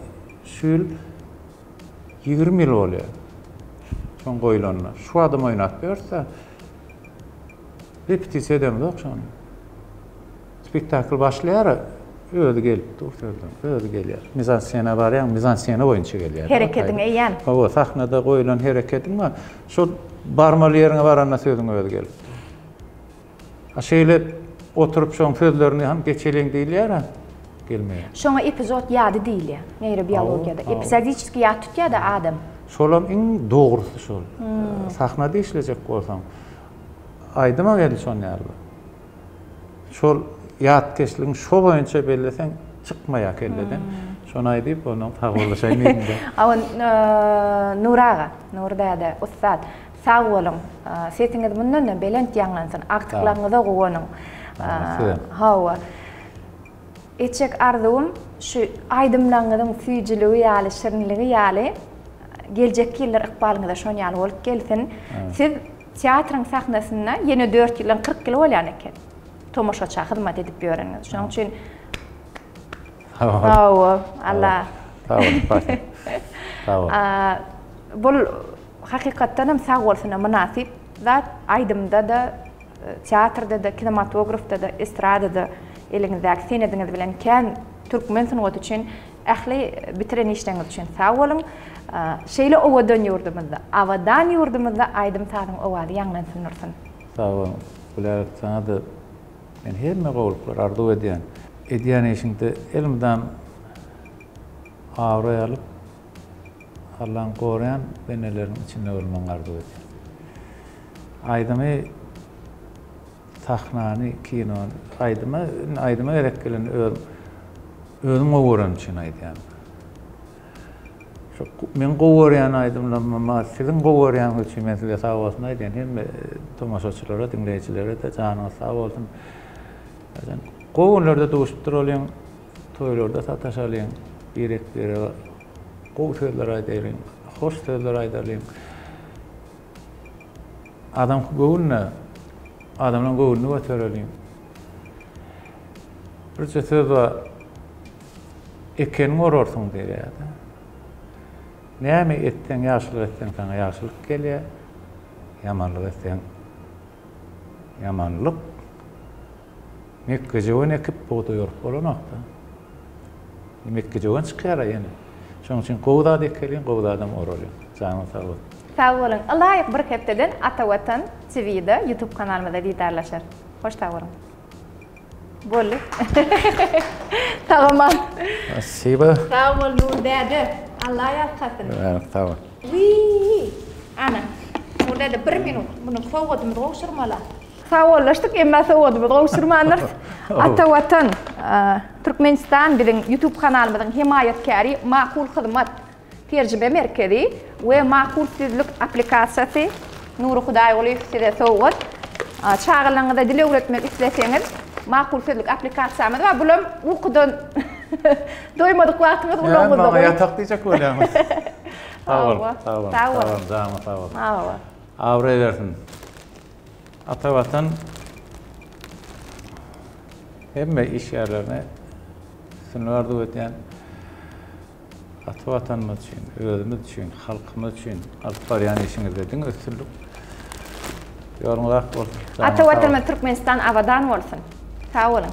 şol 20 ýyl bolýar. Şoň goýlanlar. Şu adam oýnap berse repetisiýa edemez okşan. Spektakl başlaýar, özi gelip durýar, özi gelýär. Mizansiyana barýan, mizansiyana boýunça gelýär. Hereketiň eýän. Hawa sahnada goýulan hereketiň ma, şol barmaly ýerine baranda sözüň özi gelip. Şeýle oturup şoň sözlerini hem geçeleň diýilýär, gelmeýär. Şoňa epizod ýady diýilýär. Neyrobiologiýada. Epizodический ýat tutýar da adam. Şolam iň dogrusy şol. Sahnada işlejek bolsam, aýdyma geldi şoň ýaly. Şol ýatkeşligiň şo boýunça belleseň çykmaýar kelleden. Şonu aýdyp onuň tagwurlaşaýmynda. Awa Nuraga, Nurdada ustad, sağ bolun. Sesiňiz mundan da belent ýanglansyn. Aktyklaryňyza gowanyň. Hawa. Etjek arzum şu aýdymlaryňyň süýjüligi ýaly, şirinligi ýaly geljek ýyllar ykbalyňyza şoň ýaly bolup gelsin. Siz teatrın sahnasında yeni 4 yılın 40 yılı olan eken. tomoşaça hyzmat edip bereniz. Şonuň üçin Tamam. Allah. Tamam. Tamam. Bol hakykatdan hem sag bolsyna münasip zat aýdymda da teatrda da kinematografda da estradada da eliňizdäki senediňiz bilen kän türkmen sunugaty üçin ähli bitiren işleňiz üçin sag bolun. Şeýle owadan ýurdumyzda, awadan ýurdumyzda aýdym sadyň owady ýaňdan sunursun. Sag ol. Bular sana da men hemme gowluklar arzu edýän. Edýän işinde elimden awry alyp Allah'ın koruyan benelerin içinde olman arzu edýän. Aýdymy sahnany, kinony, aýdyma gerek gelen özüm gowuran üçin aýdýan. Men gowuryan aýdymlama, sizin gowuryan üçin men size sag bolsun aýdýan. Hem tomaşaçylara, dinleýiçilere de janyňyz sag bolsun. Gowunlarda duşup duralýan, toýlarda sataşalýan, bir gow sözler aýdalýan, hoş sözler aýdalýan. Adam gowunna, adamlaryň gowunny göterelýän. Bir söz var, eken mororsun diýär. Näme etden ýaşlyk etden sana ýaşlyk gelýär, ýamanlyk etden ýamanlyk. Mekke jowan ekip boýdoýar bolanokda. Mekke jowan çykýar ýene. Şoň üçin gowda dekelin, gowdadan oralýar. Janyň sag bolsun. Sag bolun. Allahyk bir hepdeden Atawatan TV'de YouTube kanalymyzda diýdarlaşar. Hoş sag bolun. Bolly. Tamam. Spasibo. Sag bol Nurdäde. Allah ýarkasyn. Tamam. Ana. Nurdäde 1 minut. Bunu sowgadymy gowşurmala. Sawollaşdyk, emma sowgadymy gowşurmanlar. Atawatan Türkmenistan biziň YouTube kanalymyzyň himayatkary Makul Hyzmat terjime merkezi we Makul Sözlük aplikasiýasy Nuru Hudaýoğlu size sowgat. Çağrılaňyzda dile öwretmek isleseňiz Makul Sözlük aplikasiýamyz we bulam ukudan doýmadyk wagtyňyz ulanmaz. Maňa ýatak diýjek bolýar. Tamam. Awra bersin. Atawatan hemme iş yerlerine sınırlarda öteyen Atawatanymyz üçin, özümüz üçin, halkymyz üçin alyp barýan işiňizde ösürlük. Ýolunuz ak bolsun. Atawatan Türkmenistan awadan bolsun. Sag bolun.